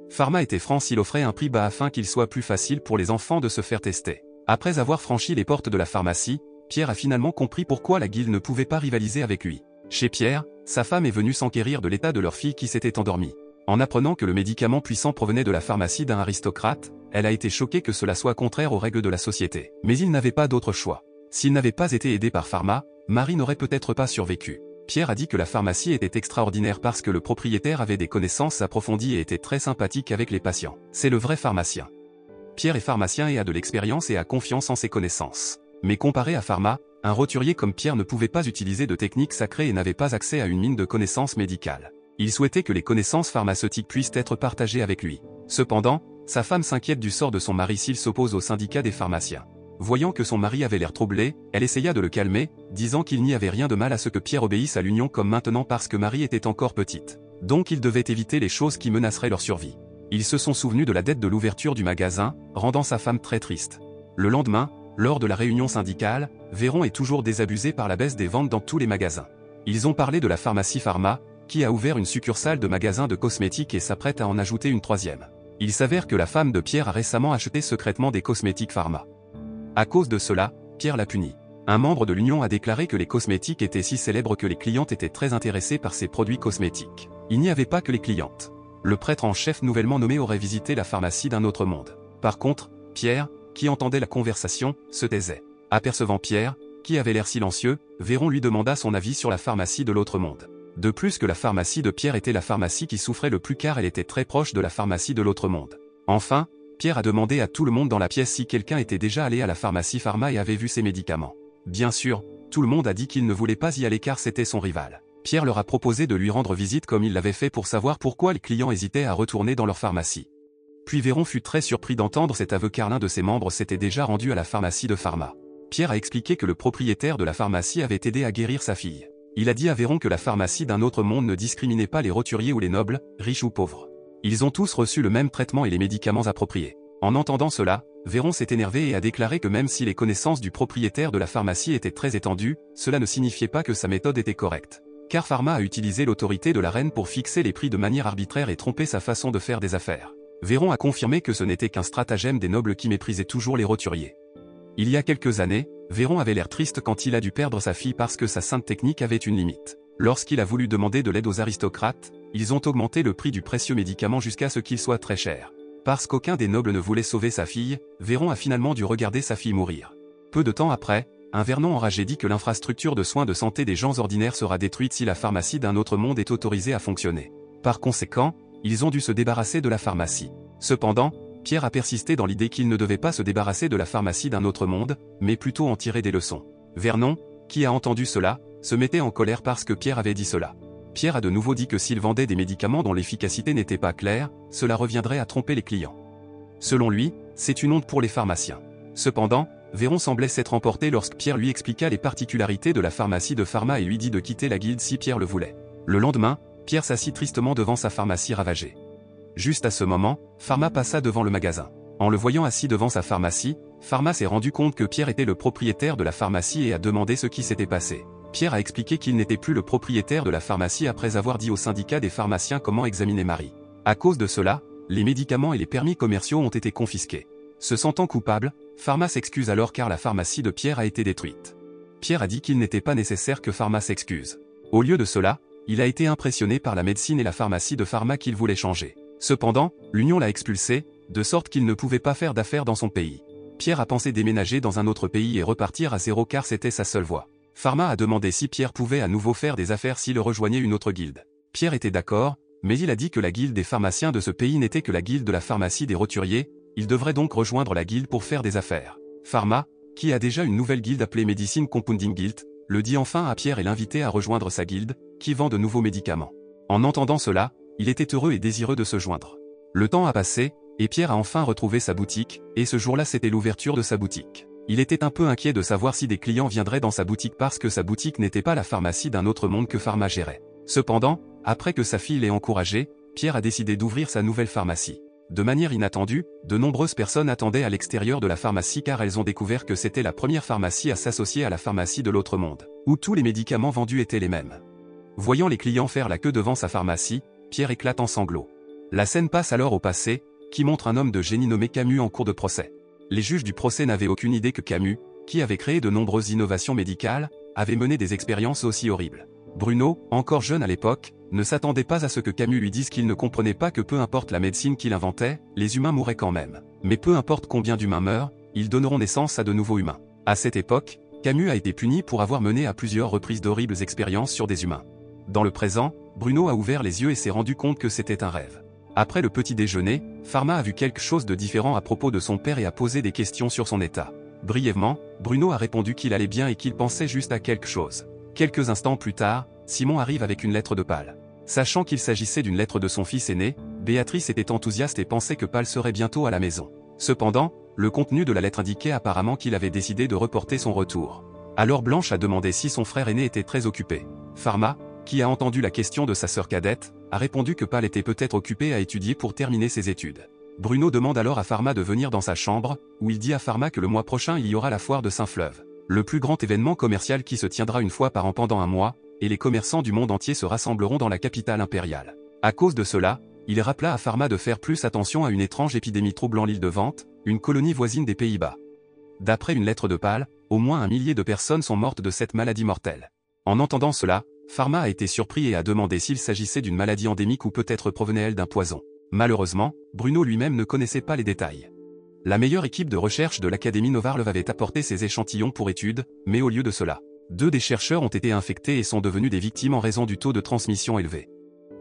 Pharma était franc s'il offrait un prix bas afin qu'il soit plus facile pour les enfants de se faire tester. Après avoir franchi les portes de la pharmacie, Pierre a finalement compris pourquoi la guilde ne pouvait pas rivaliser avec lui. Chez Pierre, sa femme est venue s'enquérir de l'état de leur fille qui s'était endormie. En apprenant que le médicament puissant provenait de la pharmacie d'un aristocrate, elle a été choquée que cela soit contraire aux règles de la société. Mais il n'avait pas d'autre choix. S'il n'avait pas été aidé par Pharma, Marie n'aurait peut-être pas survécu. Pierre a dit que la pharmacie était extraordinaire parce que le propriétaire avait des connaissances approfondies et était très sympathique avec les patients. C'est le vrai pharmacien. Pierre est pharmacien et a de l'expérience et a confiance en ses connaissances. Mais comparé à Pharma, un roturier comme Pierre ne pouvait pas utiliser de techniques sacrées et n'avait pas accès à une mine de connaissances médicales. Il souhaitait que les connaissances pharmaceutiques puissent être partagées avec lui. Cependant, sa femme s'inquiète du sort de son mari s'il s'oppose au syndicat des pharmaciens. Voyant que son mari avait l'air troublé, elle essaya de le calmer, disant qu'il n'y avait rien de mal à ce que Pierre obéisse à l'union comme maintenant parce que Marie était encore petite. Donc il devait éviter les choses qui menaceraient leur survie. Ils se sont souvenus de la dette de l'ouverture du magasin, rendant sa femme très triste. Le lendemain, lors de la réunion syndicale, Véron est toujours désabusé par la baisse des ventes dans tous les magasins. Ils ont parlé de la pharmacie Pharma, qui a ouvert une succursale de magasin de cosmétiques et s'apprête à en ajouter une troisième. Il s'avère que la femme de Pierre a récemment acheté secrètement des cosmétiques Pharma. À cause de cela, Pierre l'a puni. Un membre de l'union a déclaré que les cosmétiques étaient si célèbres que les clientes étaient très intéressées par ces produits cosmétiques. Il n'y avait pas que les clientes. Le prêtre en chef nouvellement nommé aurait visité la pharmacie d'un autre monde. Par contre, Pierre, qui entendait la conversation, se taisait. Apercevant Pierre, qui avait l'air silencieux, Véron lui demanda son avis sur la pharmacie de l'autre monde. De plus que la pharmacie de Pierre était la pharmacie qui souffrait le plus car elle était très proche de la pharmacie de l'autre monde. Enfin, Pierre a demandé à tout le monde dans la pièce si quelqu'un était déjà allé à la pharmacie Pharma et avait vu ses médicaments. Bien sûr, tout le monde a dit qu'il ne voulait pas y aller car c'était son rival. Pierre leur a proposé de lui rendre visite comme il l'avait fait pour savoir pourquoi les clients hésitaient à retourner dans leur pharmacie. Puis Véron fut très surpris d'entendre cet aveu car l'un de ses membres s'était déjà rendu à la pharmacie de Pharma. Pierre a expliqué que le propriétaire de la pharmacie avait aidé à guérir sa fille. Il a dit à Véron que la pharmacie d'un autre monde ne discriminait pas les roturiers ou les nobles, riches ou pauvres. Ils ont tous reçu le même traitement et les médicaments appropriés. En entendant cela, Véron s'est énervé et a déclaré que même si les connaissances du propriétaire de la pharmacie étaient très étendues, cela ne signifiait pas que sa méthode était correcte. Car Pharma a utilisé l'autorité de la reine pour fixer les prix de manière arbitraire et tromper sa façon de faire des affaires. Véron a confirmé que ce n'était qu'un stratagème des nobles qui méprisaient toujours les roturiers. Il y a quelques années, Véron avait l'air triste quand il a dû perdre sa fille parce que sa sainte technique avait une limite. Lorsqu'il a voulu demander de l'aide aux aristocrates, ils ont augmenté le prix du précieux médicament jusqu'à ce qu'il soit très cher. Parce qu'aucun des nobles ne voulait sauver sa fille, Véron a finalement dû regarder sa fille mourir. Peu de temps après, un Vernon enragé dit que l'infrastructure de soins de santé des gens ordinaires sera détruite si la pharmacie d'un autre monde est autorisée à fonctionner. Par conséquent, ils ont dû se débarrasser de la pharmacie. Cependant, Pierre a persisté dans l'idée qu'il ne devait pas se débarrasser de la pharmacie d'un autre monde, mais plutôt en tirer des leçons. Vernon, qui a entendu cela, se mettait en colère parce que Pierre avait dit cela. Pierre a de nouveau dit que s'il vendait des médicaments dont l'efficacité n'était pas claire, cela reviendrait à tromper les clients. Selon lui, c'est une honte pour les pharmaciens. Cependant, Véron semblait s'être emporté lorsque Pierre lui expliqua les particularités de la pharmacie de Pharma et lui dit de quitter la guilde si Pierre le voulait. Le lendemain, Pierre s'assit tristement devant sa pharmacie ravagée. Juste à ce moment, Pharma passa devant le magasin. En le voyant assis devant sa pharmacie, Pharma s'est rendu compte que Pierre était le propriétaire de la pharmacie et a demandé ce qui s'était passé. Pierre a expliqué qu'il n'était plus le propriétaire de la pharmacie après avoir dit au syndicat des pharmaciens comment examiner Marie. À cause de cela, les médicaments et les permis commerciaux ont été confisqués. Se sentant coupable, Pharma s'excuse alors car la pharmacie de Pierre a été détruite. Pierre a dit qu'il n'était pas nécessaire que Pharma s'excuse. Au lieu de cela, il a été impressionné par la médecine et la pharmacie de Pharma qu'il voulait changer. Cependant, l'Union l'a expulsé, de sorte qu'il ne pouvait pas faire d'affaires dans son pays. Pierre a pensé déménager dans un autre pays et repartir à zéro car c'était sa seule voie. Pharma a demandé si Pierre pouvait à nouveau faire des affaires s'il rejoignait une autre guilde. Pierre était d'accord, mais il a dit que la guilde des pharmaciens de ce pays n'était que la guilde de la pharmacie des roturiers, il devrait donc rejoindre la guilde pour faire des affaires. Pharma, qui a déjà une nouvelle guilde appelée Medicine Compounding Guild, le dit enfin à Pierre et l'invitait à rejoindre sa guilde, qui vend de nouveaux médicaments. En entendant cela, il était heureux et désireux de se joindre. Le temps a passé, et Pierre a enfin retrouvé sa boutique, et ce jour-là c'était l'ouverture de sa boutique. Il était un peu inquiet de savoir si des clients viendraient dans sa boutique parce que sa boutique n'était pas la pharmacie d'un autre monde que Pharma gérait. Cependant, après que sa fille l'ait encouragé, Pierre a décidé d'ouvrir sa nouvelle pharmacie. De manière inattendue, de nombreuses personnes attendaient à l'extérieur de la pharmacie car elles ont découvert que c'était la première pharmacie à s'associer à la pharmacie de l'autre monde, où tous les médicaments vendus étaient les mêmes. Voyant les clients faire la queue devant sa pharmacie, Pierre éclate en sanglots. La scène passe alors au passé, qui montre un homme de génie nommé Camus en cours de procès. Les juges du procès n'avaient aucune idée que Camus, qui avait créé de nombreuses innovations médicales, avait mené des expériences aussi horribles. Bruno, encore jeune à l'époque, ne s'attendait pas à ce que Camus lui dise qu'il ne comprenait pas que peu importe la médecine qu'il inventait, les humains mourraient quand même. Mais peu importe combien d'humains meurent, ils donneront naissance à de nouveaux humains. À cette époque, Camus a été puni pour avoir mené à plusieurs reprises d'horribles expériences sur des humains. Dans le présent, Bruno a ouvert les yeux et s'est rendu compte que c'était un rêve. Après le petit déjeuner, Pharma a vu quelque chose de différent à propos de son père et a posé des questions sur son état. Brièvement, Bruno a répondu qu'il allait bien et qu'il pensait juste à quelque chose. Quelques instants plus tard, Simon arrive avec une lettre de Pâle. Sachant qu'il s'agissait d'une lettre de son fils aîné, Béatrice était enthousiaste et pensait que Pâle serait bientôt à la maison. Cependant, le contenu de la lettre indiquait apparemment qu'il avait décidé de reporter son retour. Alors Blanche a demandé si son frère aîné était très occupé. Pharma, qui a entendu la question de sa sœur cadette, a répondu que Pâle était peut-être occupé à étudier pour terminer ses études. Bruno demande alors à Pharma de venir dans sa chambre, où il dit à Pharma que le mois prochain il y aura la foire de Saint-Fleuve. Le plus grand événement commercial qui se tiendra une fois par an pendant un mois, et les commerçants du monde entier se rassembleront dans la capitale impériale. À cause de cela, il rappela à Pharma de faire plus attention à une étrange épidémie troublant l'île de Vente, une colonie voisine des Pays-Bas. D'après une lettre de Pâle, au moins 1 millier de personnes sont mortes de cette maladie mortelle. En entendant cela, Pharma a été surpris et a demandé s'il s'agissait d'une maladie endémique ou peut-être provenait-elle d'un poison. Malheureusement, Bruno lui-même ne connaissait pas les détails. La meilleure équipe de recherche de l'Académie Novarlov avait apporté ses échantillons pour étude, mais au lieu de cela, 2 des chercheurs ont été infectés et sont devenus des victimes en raison du taux de transmission élevé.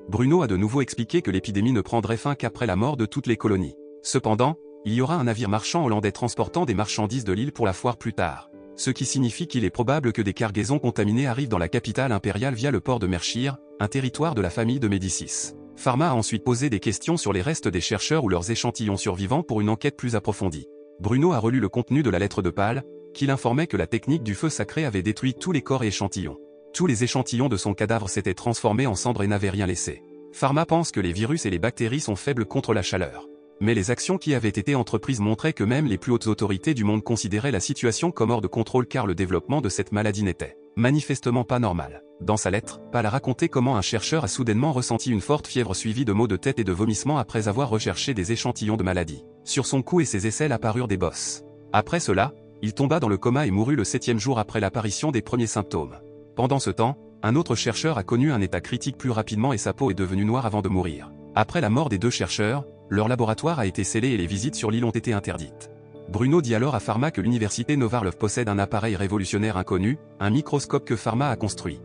Bruno a de nouveau expliqué que l'épidémie ne prendrait fin qu'après la mort de toutes les colonies. Cependant, il y aura un navire marchand hollandais transportant des marchandises de l'île pour la foire plus tard. Ce qui signifie qu'il est probable que des cargaisons contaminées arrivent dans la capitale impériale via le port de Mershire, un territoire de la famille de Médicis. Pharma a ensuite posé des questions sur les restes des chercheurs ou leurs échantillons survivants pour une enquête plus approfondie. Bruno a relu le contenu de la lettre de Pâle, qui l'informait que la technique du feu sacré avait détruit tous les corps et échantillons. Tous les échantillons de son cadavre s'étaient transformés en cendres et n'avaient rien laissé. Pharma pense que les virus et les bactéries sont faibles contre la chaleur. Mais les actions qui avaient été entreprises montraient que même les plus hautes autorités du monde considéraient la situation comme hors de contrôle car le développement de cette maladie n'était manifestement pas normal. Dans sa lettre, Pâle a raconté comment un chercheur a soudainement ressenti une forte fièvre suivie de maux de tête et de vomissements après avoir recherché des échantillons de maladie. Sur son cou et ses aisselles apparurent des bosses. Après cela, Il tomba dans le coma et mourut le 7e jour après l'apparition des premiers symptômes. Pendant ce temps, un autre chercheur a connu un état critique plus rapidement et sa peau est devenue noire avant de mourir. Après la mort des 2 chercheurs, leur laboratoire a été scellé et les visites sur l'île ont été interdites. Bruno dit alors à Pharma que l'université Novarlov possède un appareil révolutionnaire inconnu, un microscope que Pharma a construit.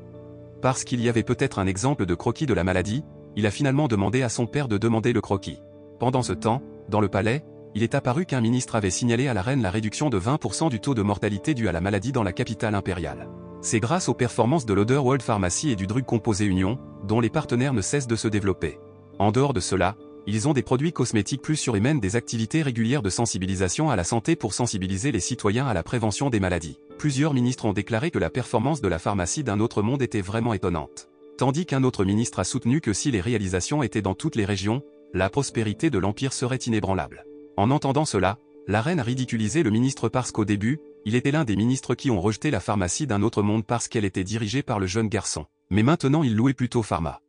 Parce qu'il y avait peut-être un exemple de croquis de la maladie, il a finalement demandé à son père de demander le croquis. Pendant ce temps, dans le palais, il est apparu qu'un ministre avait signalé à la reine la réduction de 20% du taux de mortalité dû à la maladie dans la capitale impériale. C'est grâce aux performances de l'Otherworld Pharmacy et du Drug Composé Union, dont les partenaires ne cessent de se développer. En dehors de cela, ils ont des produits cosmétiques plus sûrs et mènent des activités régulières de sensibilisation à la santé pour sensibiliser les citoyens à la prévention des maladies. Plusieurs ministres ont déclaré que la performance de la pharmacie d'un autre monde était vraiment étonnante. Tandis qu'un autre ministre a soutenu que si les réalisations étaient dans toutes les régions, la prospérité de l'Empire serait inébranlable. En entendant cela, la reine a ridiculisé le ministre parce qu'au début, il était l'un des ministres qui ont rejeté la pharmacie d'un autre monde parce qu'elle était dirigée par le jeune garçon. Mais maintenant il louait plutôt Pharma.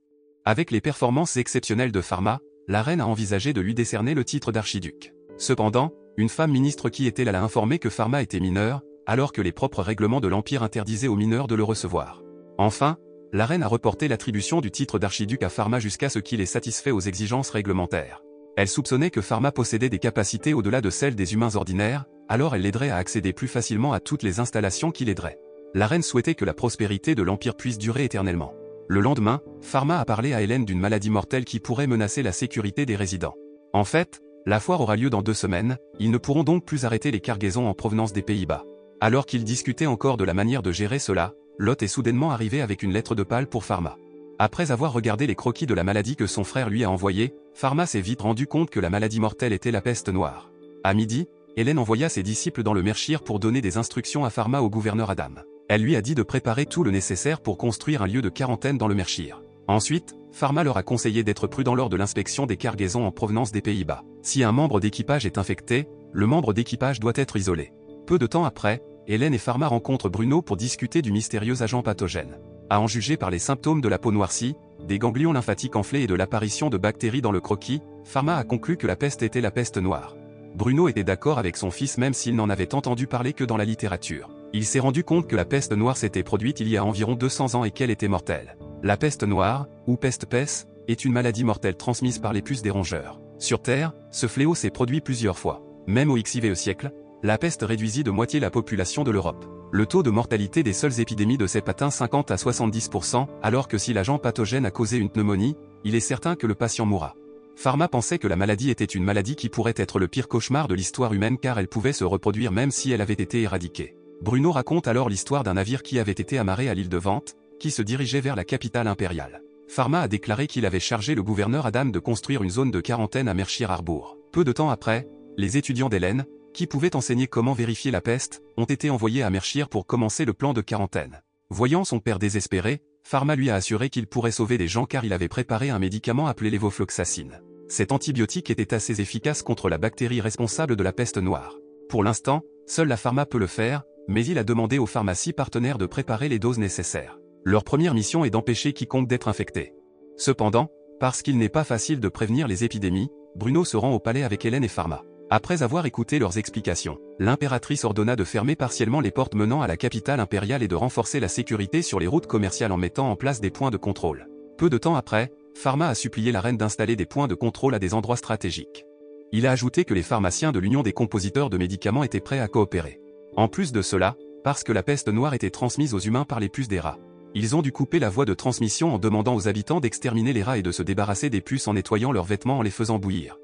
Avec les performances exceptionnelles de Pharma, la reine a envisagé de lui décerner le titre d'archiduc. Cependant, une femme ministre qui était là l'a informé que Pharma était mineur, alors que les propres règlements de l'Empire interdisaient aux mineurs de le recevoir. Enfin, la reine a reporté l'attribution du titre d'archiduc à Pharma jusqu'à ce qu'il ait satisfait aux exigences réglementaires. Elle soupçonnait que Pharma possédait des capacités au-delà de celles des humains ordinaires, alors elle l'aiderait à accéder plus facilement à toutes les installations qui l'aideraient. La reine souhaitait que la prospérité de l'Empire puisse durer éternellement. Le lendemain, Pharma a parlé à Hélène d'une maladie mortelle qui pourrait menacer la sécurité des résidents. En fait, la foire aura lieu dans 2 semaines, ils ne pourront donc plus arrêter les cargaisons en provenance des Pays-Bas. Alors qu'ils discutaient encore de la manière de gérer cela, Lot est soudainement arrivé avec une lettre de Pâle pour Pharma. Après avoir regardé les croquis de la maladie que son frère lui a envoyés, Pharma s'est vite rendu compte que la maladie mortelle était la peste noire. À midi, Hélène envoya ses disciples dans le Mershire pour donner des instructions à Pharma au gouverneur Adam. Elle lui a dit de préparer tout le nécessaire pour construire un lieu de quarantaine dans le Mershire. Ensuite, Pharma leur a conseillé d'être prudents lors de l'inspection des cargaisons en provenance des Pays-Bas. Si un membre d'équipage est infecté, le membre d'équipage doit être isolé. Peu de temps après, Hélène et Pharma rencontrent Bruno pour discuter du mystérieux agent pathogène. À en juger par les symptômes de la peau noircie, des ganglions lymphatiques enflés et de l'apparition de bactéries dans le croquis, Pharma a conclu que la peste était la peste noire. Bruno était d'accord avec son fils même s'il n'en avait entendu parler que dans la littérature. Il s'est rendu compte que la peste noire s'était produite il y a environ 200 ans et qu'elle était mortelle. La peste noire, ou peste-pesse, est une maladie mortelle transmise par les puces des rongeurs. Sur Terre, ce fléau s'est produit plusieurs fois. Même au XIVe siècle, la peste réduisit de moitié la population de l'Europe. Le taux de mortalité des seules épidémies de CEP atteint 50 à 70%, alors que si l'agent pathogène a causé une pneumonie, il est certain que le patient mourra. Pharma pensait que la maladie était une maladie qui pourrait être le pire cauchemar de l'histoire humaine car elle pouvait se reproduire même si elle avait été éradiquée. Bruno raconte alors l'histoire d'un navire qui avait été amarré à l'île de Vente, qui se dirigeait vers la capitale impériale. Pharma a déclaré qu'il avait chargé le gouverneur Adam de construire une zone de quarantaine à Mershire Harbour. Peu de temps après, les étudiants d'Hélène, qui pouvaient enseigner comment vérifier la peste, ont été envoyés à Mershire pour commencer le plan de quarantaine. Voyant son père désespéré, Pharma lui a assuré qu'il pourrait sauver des gens car il avait préparé un médicament appelé lévofloxacine. Cet antibiotique était assez efficace contre la bactérie responsable de la peste noire. Pour l'instant, seule la Pharma peut le faire, mais il a demandé aux pharmacies partenaires de préparer les doses nécessaires. Leur première mission est d'empêcher quiconque d'être infecté. Cependant, parce qu'il n'est pas facile de prévenir les épidémies, Bruno se rend au palais avec Hélène et Pharma. Après avoir écouté leurs explications, l'impératrice ordonna de fermer partiellement les portes menant à la capitale impériale et de renforcer la sécurité sur les routes commerciales en mettant en place des points de contrôle. Peu de temps après, Pharma a supplié la reine d'installer des points de contrôle à des endroits stratégiques. Il a ajouté que les pharmaciens de l'Union des compositeurs de médicaments étaient prêts à coopérer. En plus de cela, parce que la peste noire était transmise aux humains par les puces des rats, ils ont dû couper la voie de transmission en demandant aux habitants d'exterminer les rats et de se débarrasser des puces en nettoyant leurs vêtements en les faisant bouillir.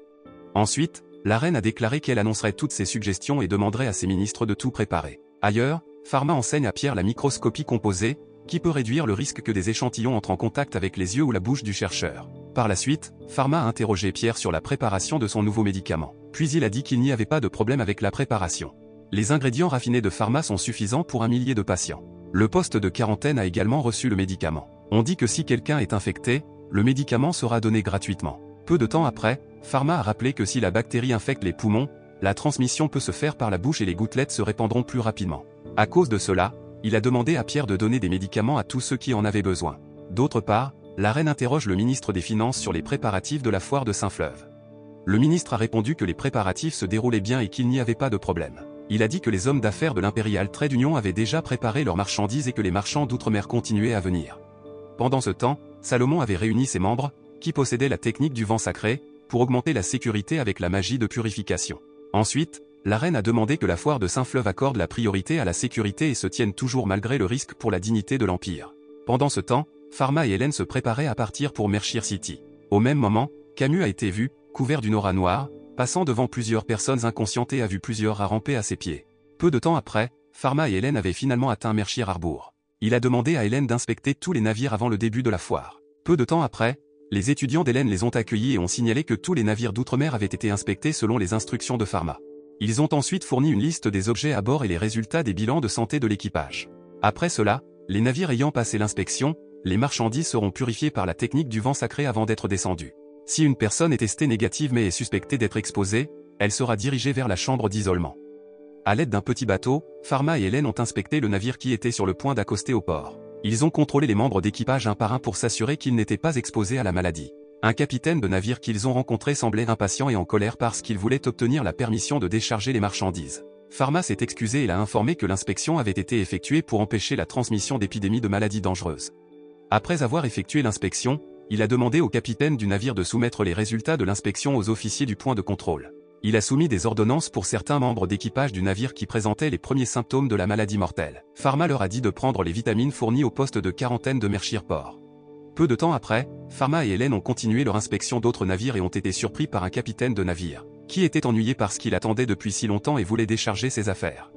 Ensuite, la reine a déclaré qu'elle annoncerait toutes ses suggestions et demanderait à ses ministres de tout préparer. Ailleurs, Pharma enseigne à Pierre la microscopie composée, qui peut réduire le risque que des échantillons entrent en contact avec les yeux ou la bouche du chercheur. Par la suite, Pharma a interrogé Pierre sur la préparation de son nouveau médicament. Puis il a dit qu'il n'y avait pas de problème avec la préparation. Les ingrédients raffinés de Pharma sont suffisants pour 1 millier de patients. Le poste de quarantaine a également reçu le médicament. On dit que si quelqu'un est infecté, le médicament sera donné gratuitement. Peu de temps après, Pharma a rappelé que si la bactérie infecte les poumons, la transmission peut se faire par la bouche et les gouttelettes se répandront plus rapidement. À cause de cela, il a demandé à Pierre de donner des médicaments à tous ceux qui en avaient besoin. D'autre part, la reine interroge le ministre des Finances sur les préparatifs de la foire de Saint-Fleuve. Le ministre a répondu que les préparatifs se déroulaient bien et qu'il n'y avait pas de problème. Il a dit que les hommes d'affaires de l'Imperial Trade Union avaient déjà préparé leurs marchandises et que les marchands d'outre-mer continuaient à venir. Pendant ce temps, Salomon avait réuni ses membres, qui possédaient la technique du vent sacré, pour augmenter la sécurité avec la magie de purification. Ensuite, la reine a demandé que la foire de Saint-Fleuve accorde la priorité à la sécurité et se tienne toujours malgré le risque pour la dignité de l'Empire. Pendant ce temps, Pharma et Hélène se préparaient à partir pour Mershire City. Au même moment, Camus a été vu, couvert d'une aura noire, passant devant plusieurs personnes inconscientes et a vu plusieurs ramper à ses pieds. Peu de temps après, Pharma et Hélène avaient finalement atteint Mershire Harbour. Il a demandé à Hélène d'inspecter tous les navires avant le début de la foire. Peu de temps après, les étudiants d'Hélène les ont accueillis et ont signalé que tous les navires d'outre-mer avaient été inspectés selon les instructions de Pharma. Ils ont ensuite fourni une liste des objets à bord et les résultats des bilans de santé de l'équipage. Après cela, les navires ayant passé l'inspection, les marchandises seront purifiées par la technique du vent sacré avant d'être descendues. Si une personne est testée négative mais est suspectée d'être exposée, elle sera dirigée vers la chambre d'isolement. À l'aide d'un petit bateau, Pharma et Hélène ont inspecté le navire qui était sur le point d'accoster au port. Ils ont contrôlé les membres d'équipage un par un pour s'assurer qu'ils n'étaient pas exposés à la maladie. Un capitaine de navire qu'ils ont rencontré semblait impatient et en colère parce qu'il voulait obtenir la permission de décharger les marchandises. Pharma s'est excusé et l'a informé que l'inspection avait été effectuée pour empêcher la transmission d'épidémies de maladies dangereuses. Après avoir effectué l'inspection, il a demandé au capitaine du navire de soumettre les résultats de l'inspection aux officiers du point de contrôle. Il a soumis des ordonnances pour certains membres d'équipage du navire qui présentaient les premiers symptômes de la maladie mortelle. Pharma leur a dit de prendre les vitamines fournies au poste de quarantaine de Mershire Port. Peu de temps après, Pharma et Hélène ont continué leur inspection d'autres navires et ont été surpris par un capitaine de navire, qui était ennuyé parce qu'il attendait depuis si longtemps et voulait décharger ses affaires.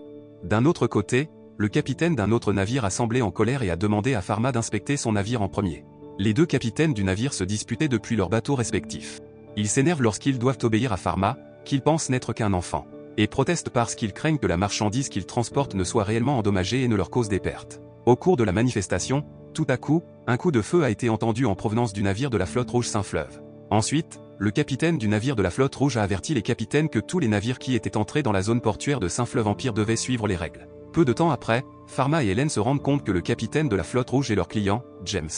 D'un autre côté, le capitaine d'un autre navire a semblé en colère et a demandé à Pharma d'inspecter son navire en premier. Les deux capitaines du navire se disputaient depuis leurs bateaux respectifs. Ils s'énervent lorsqu'ils doivent obéir à Pharma, qu'ils pensent n'être qu'un enfant, et protestent parce qu'ils craignent que la marchandise qu'ils transportent ne soit réellement endommagée et ne leur cause des pertes. Au cours de la manifestation, tout à coup, un coup de feu a été entendu en provenance du navire de la flotte rouge Saint-Fleuve. Ensuite, le capitaine du navire de la flotte rouge a averti les capitaines que tous les navires qui étaient entrés dans la zone portuaire de Saint-Fleuve Empire devaient suivre les règles. Peu de temps après, Pharma et Hélène se rendent compte que le capitaine de la flotte rouge est leur client, James.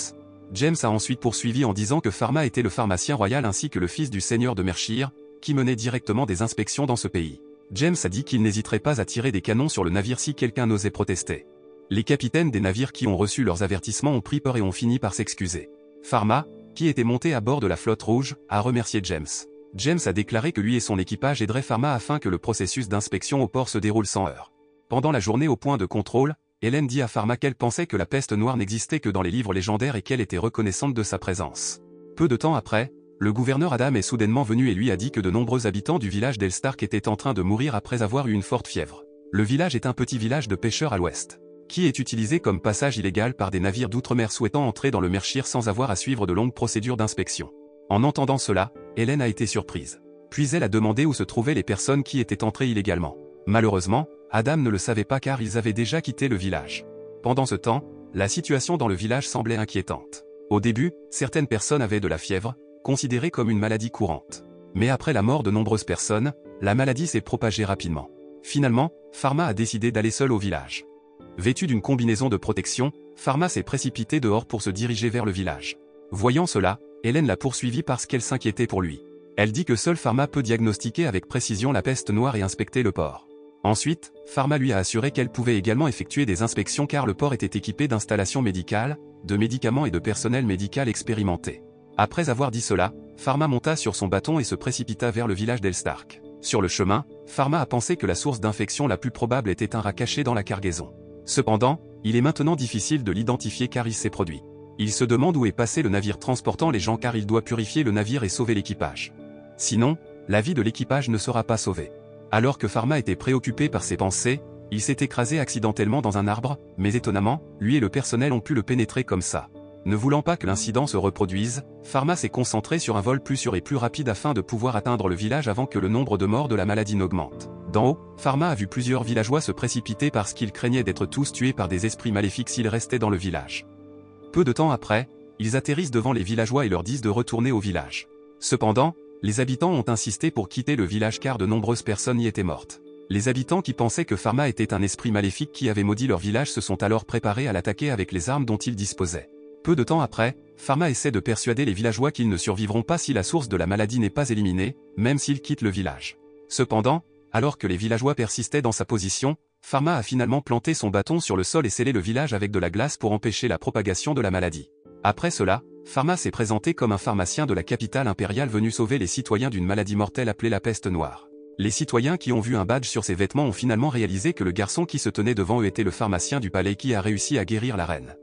James a ensuite poursuivi en disant que Pharma était le pharmacien royal ainsi que le fils du seigneur de Mershire, qui menait directement des inspections dans ce pays. James a dit qu'il n'hésiterait pas à tirer des canons sur le navire si quelqu'un n'osait protester. Les capitaines des navires qui ont reçu leurs avertissements ont pris peur et ont fini par s'excuser. Pharma, qui était monté à bord de la flotte rouge, a remercié James. James a déclaré que lui et son équipage aideraient Pharma afin que le processus d'inspection au port se déroule sans heurts. Pendant la journée au point de contrôle, Hélène dit à Pharma qu'elle pensait que la peste noire n'existait que dans les livres légendaires et qu'elle était reconnaissante de sa présence. Peu de temps après, le gouverneur Adam est soudainement venu et lui a dit que de nombreux habitants du village d'Elstark étaient en train de mourir après avoir eu une forte fièvre. Le village est un petit village de pêcheurs à l'ouest, qui est utilisé comme passage illégal par des navires d'outre-mer souhaitant entrer dans le Mershire sans avoir à suivre de longues procédures d'inspection. En entendant cela, Hélène a été surprise. Puis elle a demandé où se trouvaient les personnes qui étaient entrées illégalement. Malheureusement, Adam ne le savait pas car ils avaient déjà quitté le village. Pendant ce temps, la situation dans le village semblait inquiétante. Au début, certaines personnes avaient de la fièvre, considérée comme une maladie courante. Mais après la mort de nombreuses personnes, la maladie s'est propagée rapidement. Finalement, Pharma a décidé d'aller seul au village. Vêtu d'une combinaison de protection, Pharma s'est précipité dehors pour se diriger vers le village. Voyant cela, Hélène l'a poursuivi parce qu'elle s'inquiétait pour lui. Elle dit que seul Pharma peut diagnostiquer avec précision la peste noire et inspecter le port. Ensuite, Pharma lui a assuré qu'elle pouvait également effectuer des inspections car le port était équipé d'installations médicales, de médicaments et de personnel médical expérimenté. Après avoir dit cela, Pharma monta sur son bâton et se précipita vers le village d'Elstark. Sur le chemin, Pharma a pensé que la source d'infection la plus probable était un rat caché dans la cargaison. Cependant, il est maintenant difficile de l'identifier car il s'est produit. Il se demande où est passé le navire transportant les gens car il doit purifier le navire et sauver l'équipage. Sinon, la vie de l'équipage ne sera pas sauvée. Alors que Pharma était préoccupé par ses pensées, il s'est écrasé accidentellement dans un arbre, mais étonnamment, lui et le personnel ont pu le pénétrer comme ça. Ne voulant pas que l'incident se reproduise, Pharma s'est concentré sur un vol plus sûr et plus rapide afin de pouvoir atteindre le village avant que le nombre de morts de la maladie n'augmente. D'en haut, Pharma a vu plusieurs villageois se précipiter parce qu'ils craignaient d'être tous tués par des esprits maléfiques s'ils restaient dans le village. Peu de temps après, ils atterrissent devant les villageois et leur disent de retourner au village. Cependant, les habitants ont insisté pour quitter le village car de nombreuses personnes y étaient mortes. Les habitants qui pensaient que Pharma était un esprit maléfique qui avait maudit leur village se sont alors préparés à l'attaquer avec les armes dont ils disposaient. Peu de temps après, Pharma essaie de persuader les villageois qu'ils ne survivront pas si la source de la maladie n'est pas éliminée, même s'ils quittent le village. Cependant, Alors que les villageois persistaient dans sa position, Pharma a finalement planté son bâton sur le sol et scellé le village avec de la glace pour empêcher la propagation de la maladie. Après cela, Pharma s'est présenté comme un pharmacien de la capitale impériale venu sauver les citoyens d'une maladie mortelle appelée la peste noire. Les citoyens qui ont vu un badge sur ses vêtements ont finalement réalisé que le garçon qui se tenait devant eux était le pharmacien du palais qui a réussi à guérir la reine.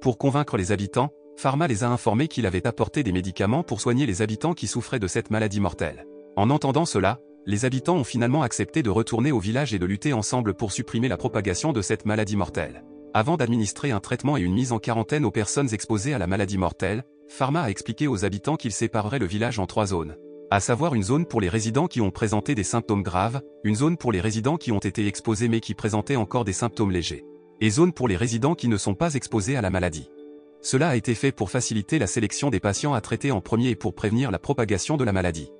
Pour convaincre les habitants, Pharma les a informés qu'il avait apporté des médicaments pour soigner les habitants qui souffraient de cette maladie mortelle. En entendant cela, les habitants ont finalement accepté de retourner au village et de lutter ensemble pour supprimer la propagation de cette maladie mortelle. Avant d'administrer un traitement et une mise en quarantaine aux personnes exposées à la maladie mortelle, Pharma a expliqué aux habitants qu'il séparerait le village en 3 zones. À savoir une zone pour les résidents qui ont présenté des symptômes graves, une zone pour les résidents qui ont été exposés mais qui présentaient encore des symptômes légers, et zone pour les résidents qui ne sont pas exposés à la maladie. Cela a été fait pour faciliter la sélection des patients à traiter en premier et pour prévenir la propagation de la maladie.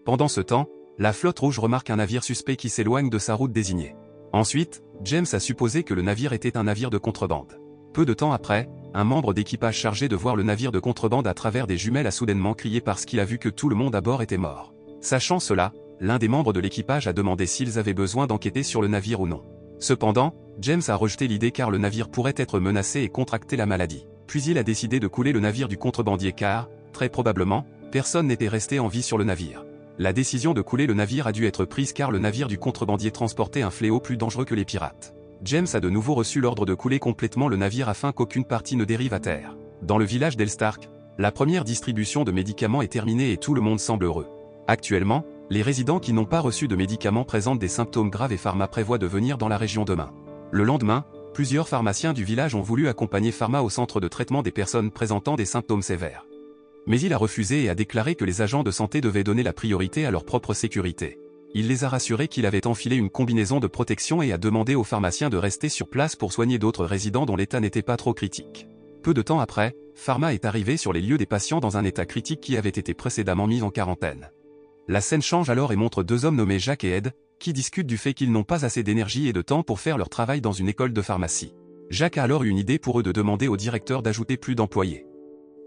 Pendant ce temps, la flotte rouge remarque un navire suspect qui s'éloigne de sa route désignée. Ensuite, James a supposé que le navire était un navire de contrebande. Peu de temps après, un membre d'équipage chargé de voir le navire de contrebande à travers des jumelles a soudainement crié parce qu'il a vu que tout le monde à bord était mort. Sachant cela, l'un des membres de l'équipage a demandé s'ils avaient besoin d'enquêter sur le navire ou non. Cependant, James a rejeté l'idée car le navire pourrait être menacé et contracter la maladie. Puis il a décidé de couler le navire du contrebandier car, très probablement, personne n'était resté en vie sur le navire. La décision de couler le navire a dû être prise car le navire du contrebandier transportait un fléau plus dangereux que les pirates. James a de nouveau reçu l'ordre de couler complètement le navire afin qu'aucune partie ne dérive à terre. Dans le village d'Elstark, la première distribution de médicaments est terminée et tout le monde semble heureux. Actuellement, les résidents qui n'ont pas reçu de médicaments présentent des symptômes graves et Pharma prévoit de venir dans la région demain. Le lendemain, plusieurs pharmaciens du village ont voulu accompagner Pharma au centre de traitement des personnes présentant des symptômes sévères. Mais il a refusé et a déclaré que les agents de santé devaient donner la priorité à leur propre sécurité. Il les a rassurés qu'il avait enfilé une combinaison de protection et a demandé aux pharmaciens de rester sur place pour soigner d'autres résidents dont l'état n'était pas trop critique. Peu de temps après, Pharma est arrivé sur les lieux des patients dans un état critique qui avait été précédemment mis en quarantaine. La scène change alors et montre 2 hommes nommés Jack et Ed, qui discutent du fait qu'ils n'ont pas assez d'énergie et de temps pour faire leur travail dans une école de pharmacie. Jack a alors eu une idée pour eux de demander au directeur d'ajouter plus d'employés.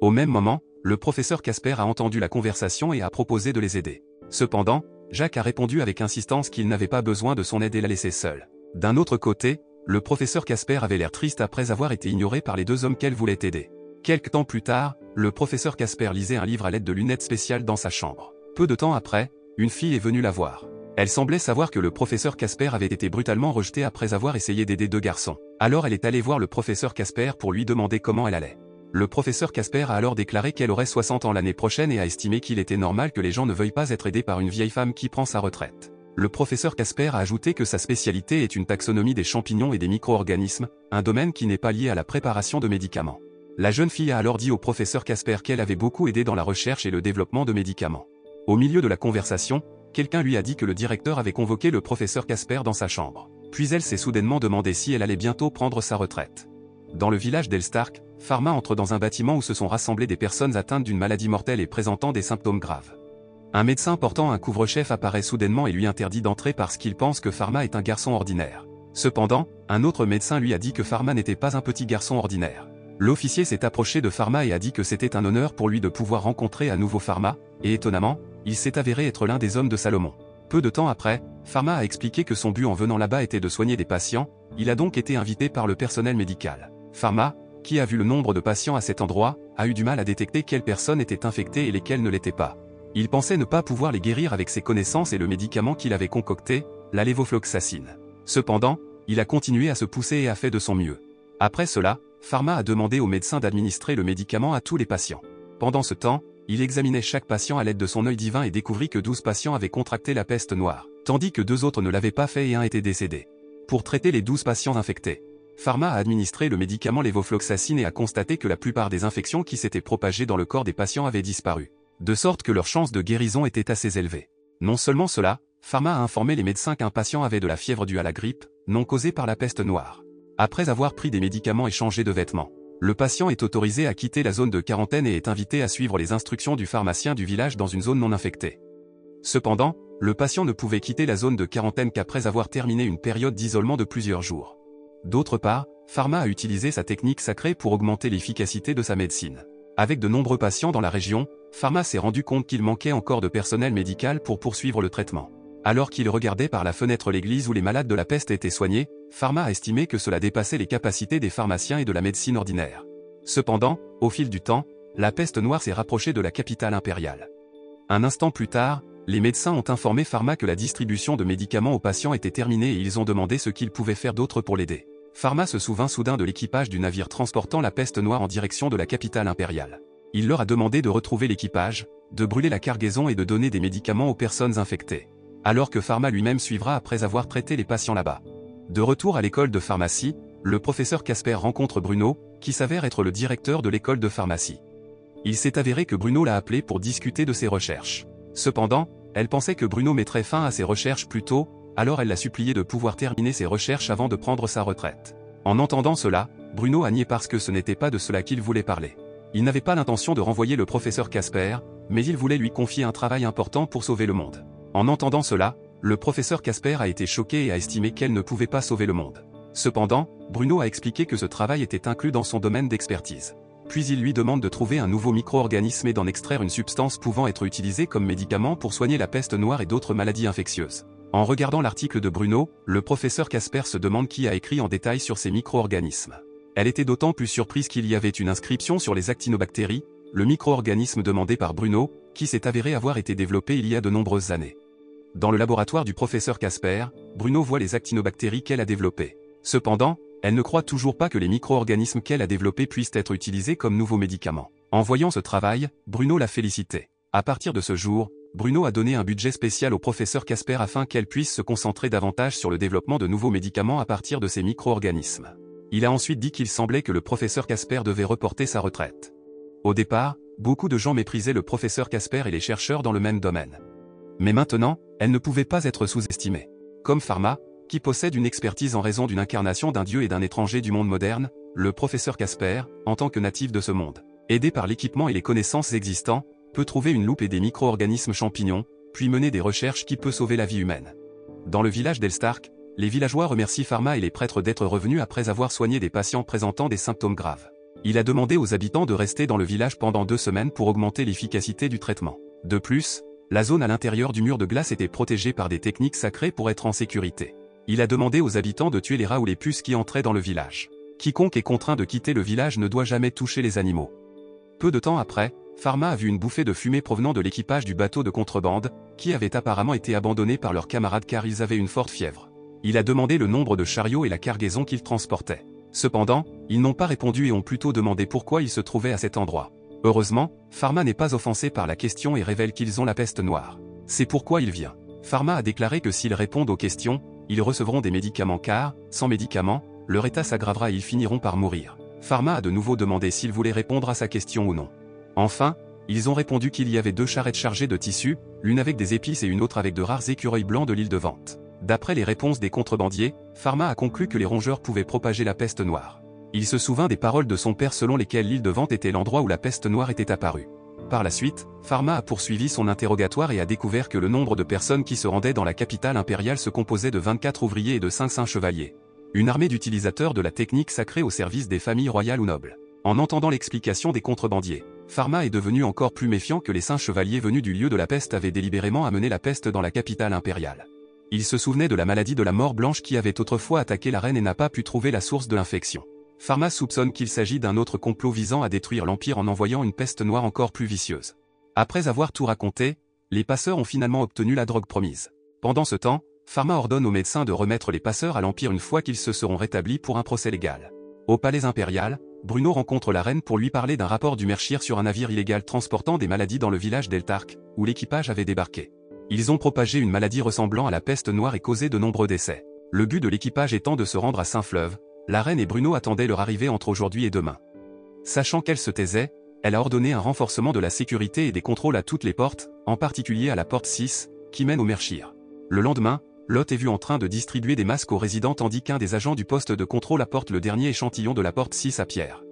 Au même moment, le professeur Casper a entendu la conversation et a proposé de les aider. Cependant, Jack a répondu avec insistance qu'il n'avait pas besoin de son aide et l'a laissé seul. D'un autre côté, le professeur Casper avait l'air triste après avoir été ignoré par les 2 hommes qu'elle voulait aider. Quelque temps plus tard, le professeur Casper lisait un livre à l'aide de lunettes spéciales dans sa chambre. Peu de temps après, une fille est venue la voir. Elle semblait savoir que le professeur Casper avait été brutalement rejeté après avoir essayé d'aider 2 garçons. Alors elle est allée voir le professeur Casper pour lui demander comment elle allait. Le professeur Casper a alors déclaré qu'elle aurait 60 ans l'année prochaine et a estimé qu'il était normal que les gens ne veuillent pas être aidés par une vieille femme qui prend sa retraite. Le professeur Casper a ajouté que sa spécialité est une taxonomie des champignons et des micro-organismes, un domaine qui n'est pas lié à la préparation de médicaments. La jeune fille a alors dit au professeur Casper qu'elle avait beaucoup aidé dans la recherche et le développement de médicaments. Au milieu de la conversation, quelqu'un lui a dit que le directeur avait convoqué le professeur Casper dans sa chambre. Puis elle s'est soudainement demandé si elle allait bientôt prendre sa retraite. Dans le village d'Elstark, Pharma entre dans un bâtiment où se sont rassemblées des personnes atteintes d'une maladie mortelle et présentant des symptômes graves. Un médecin portant un couvre-chef apparaît soudainement et lui interdit d'entrer parce qu'il pense que Pharma est un garçon ordinaire. Cependant, un autre médecin lui a dit que Pharma n'était pas un petit garçon ordinaire. L'officier s'est approché de Pharma et a dit que c'était un honneur pour lui de pouvoir rencontrer à nouveau Pharma, et étonnamment, il s'est avéré être l'un des hommes de Salomon. Peu de temps après, Pharma a expliqué que son but en venant là-bas était de soigner des patients, il a donc été invité par le personnel médical. Pharma, qui a vu le nombre de patients à cet endroit, a eu du mal à détecter quelles personnes étaient infectées et lesquelles ne l'étaient pas. Il pensait ne pas pouvoir les guérir avec ses connaissances et le médicament qu'il avait concocté, la lévofloxacine. Cependant, il a continué à se pousser et a fait de son mieux. Après cela, Pharma a demandé au médecin d'administrer le médicament à tous les patients. Pendant ce temps, il examinait chaque patient à l'aide de son œil divin et découvrit que 12 patients avaient contracté la peste noire, tandis que 2 autres ne l'avaient pas fait et un était décédé. Pour traiter les 12 patients infectés, Pharma a administré le médicament lévofloxacine et a constaté que la plupart des infections qui s'étaient propagées dans le corps des patients avaient disparu, de sorte que leurs chances de guérison étaient assez élevées. Non seulement cela, Pharma a informé les médecins qu'un patient avait de la fièvre due à la grippe, non causée par la peste noire. Après avoir pris des médicaments et changé de vêtements, le patient est autorisé à quitter la zone de quarantaine et est invité à suivre les instructions du pharmacien du village dans une zone non infectée. Cependant, le patient ne pouvait quitter la zone de quarantaine qu'après avoir terminé une période d'isolement de plusieurs jours. D'autre part, Pharma a utilisé sa technique sacrée pour augmenter l'efficacité de sa médecine. Avec de nombreux patients dans la région, Pharma s'est rendu compte qu'il manquait encore de personnel médical pour poursuivre le traitement. Alors qu'il regardait par la fenêtre l'église où les malades de la peste étaient soignés, Pharma a estimé que cela dépassait les capacités des pharmaciens et de la médecine ordinaire. Cependant, au fil du temps, la peste noire s'est rapprochée de la capitale impériale. Un instant plus tard, les médecins ont informé Pharma que la distribution de médicaments aux patients était terminée et ils ont demandé ce qu'ils pouvaient faire d'autre pour l'aider. Pharma se souvint soudain de l'équipage du navire transportant la peste noire en direction de la capitale impériale. Il leur a demandé de retrouver l'équipage, de brûler la cargaison et de donner des médicaments aux personnes infectées. Alors que Pharma lui-même suivra après avoir traité les patients là-bas. De retour à l'école de pharmacie, le professeur Casper rencontre Bruno, qui s'avère être le directeur de l'école de pharmacie. Il s'est avéré que Bruno l'a appelé pour discuter de ses recherches. Cependant, elle pensait que Bruno mettrait fin à ses recherches plus tôt, alors elle l'a supplié de pouvoir terminer ses recherches avant de prendre sa retraite. En entendant cela, Bruno a nié parce que ce n'était pas de cela qu'il voulait parler. Il n'avait pas l'intention de renvoyer le professeur Casper, mais il voulait lui confier un travail important pour sauver le monde. En entendant cela, le professeur Casper a été choqué et a estimé qu'elle ne pouvait pas sauver le monde. Cependant, Bruno a expliqué que ce travail était inclus dans son domaine d'expertise. Puis il lui demande de trouver un nouveau micro-organisme et d'en extraire une substance pouvant être utilisée comme médicament pour soigner la peste noire et d'autres maladies infectieuses. En regardant l'article de Bruno, le professeur Casper se demande qui a écrit en détail sur ces micro-organismes. Elle était d'autant plus surprise qu'il y avait une inscription sur les actinobactéries, le micro-organisme demandé par Bruno, qui s'est avéré avoir été développé il y a de nombreuses années. Dans le laboratoire du professeur Casper, Bruno voit les actinobactéries qu'elle a développées. Cependant, elle ne croit toujours pas que les micro-organismes qu'elle a développés puissent être utilisés comme nouveaux médicaments. En voyant ce travail, Bruno l'a félicité. À partir de ce jour, Bruno a donné un budget spécial au professeur Casper afin qu'elle puisse se concentrer davantage sur le développement de nouveaux médicaments à partir de ces micro-organismes. Il a ensuite dit qu'il semblait que le professeur Casper devait reporter sa retraite. Au départ, beaucoup de gens méprisaient le professeur Casper et les chercheurs dans le même domaine. Mais maintenant, elle ne pouvait pas être sous-estimée. Comme Pharma, qui possède une expertise en raison d'une incarnation d'un dieu et d'un étranger du monde moderne, le professeur Casper, en tant que natif de ce monde, aidé par l'équipement et les connaissances existants, peut trouver une loupe et des micro-organismes champignons, puis mener des recherches qui peuvent sauver la vie humaine. Dans le village d'Elstark, les villageois remercient Pharma et les prêtres d'être revenus après avoir soigné des patients présentant des symptômes graves. Il a demandé aux habitants de rester dans le village pendant 2 semaines pour augmenter l'efficacité du traitement. De plus, la zone à l'intérieur du mur de glace était protégée par des techniques sacrées pour être en sécurité. Il a demandé aux habitants de tuer les rats ou les puces qui entraient dans le village. Quiconque est contraint de quitter le village ne doit jamais toucher les animaux. Peu de temps après, Pharma a vu une bouffée de fumée provenant de l'équipage du bateau de contrebande, qui avait apparemment été abandonné par leurs camarades car ils avaient une forte fièvre. Il a demandé le nombre de chariots et la cargaison qu'ils transportaient. Cependant, ils n'ont pas répondu et ont plutôt demandé pourquoi ils se trouvaient à cet endroit. Heureusement, Pharma n'est pas offensé par la question et révèle qu'ils ont la peste noire. C'est pourquoi il vient. Pharma a déclaré que s'ils répondent aux questions, ils recevront des médicaments car, sans médicaments, leur état s'aggravera et ils finiront par mourir. Pharma a de nouveau demandé s'ils voulaient répondre à sa question ou non. Enfin, ils ont répondu qu'il y avait 2 charrettes chargées de tissus, l'une avec des épices et une autre avec de rares écureuils blancs de l'île de Vente. D'après les réponses des contrebandiers, Pharma a conclu que les rongeurs pouvaient propager la peste noire. Il se souvint des paroles de son père selon lesquelles l'île de Vente était l'endroit où la peste noire était apparue. Par la suite, Pharma a poursuivi son interrogatoire et a découvert que le nombre de personnes qui se rendaient dans la capitale impériale se composait de 24 ouvriers et de 500 chevaliers. Une armée d'utilisateurs de la technique sacrée au service des familles royales ou nobles. En entendant l'explication des contrebandiers, Pharma est devenu encore plus méfiant que les 5 chevaliers venus du lieu de la peste avaient délibérément amené la peste dans la capitale impériale. Il se souvenait de la maladie de la mort blanche qui avait autrefois attaqué la reine et n'a pas pu trouver la source de l'infection. Pharma soupçonne qu'il s'agit d'un autre complot visant à détruire l'Empire en envoyant une peste noire encore plus vicieuse. Après avoir tout raconté, les passeurs ont finalement obtenu la drogue promise. Pendant ce temps, Pharma ordonne aux médecins de remettre les passeurs à l'Empire une fois qu'ils se seront rétablis pour un procès légal. Au palais impérial, Bruno rencontre la reine pour lui parler d'un rapport du Mershir sur un navire illégal transportant des maladies dans le village d'Eltark, où l'équipage avait débarqué. Ils ont propagé une maladie ressemblant à la peste noire et causé de nombreux décès. Le but de l'équipage étant de se rendre à Saint-Fleuve, la reine et Bruno attendaient leur arrivée entre aujourd'hui et demain. Sachant qu'elle se taisait, elle a ordonné un renforcement de la sécurité et des contrôles à toutes les portes, en particulier à la porte 6, qui mène au Mershir. Le lendemain, Lot est vu en train de distribuer des masques aux résidents tandis qu'un des agents du poste de contrôle apporte le dernier échantillon de la porte 6 à Pierre.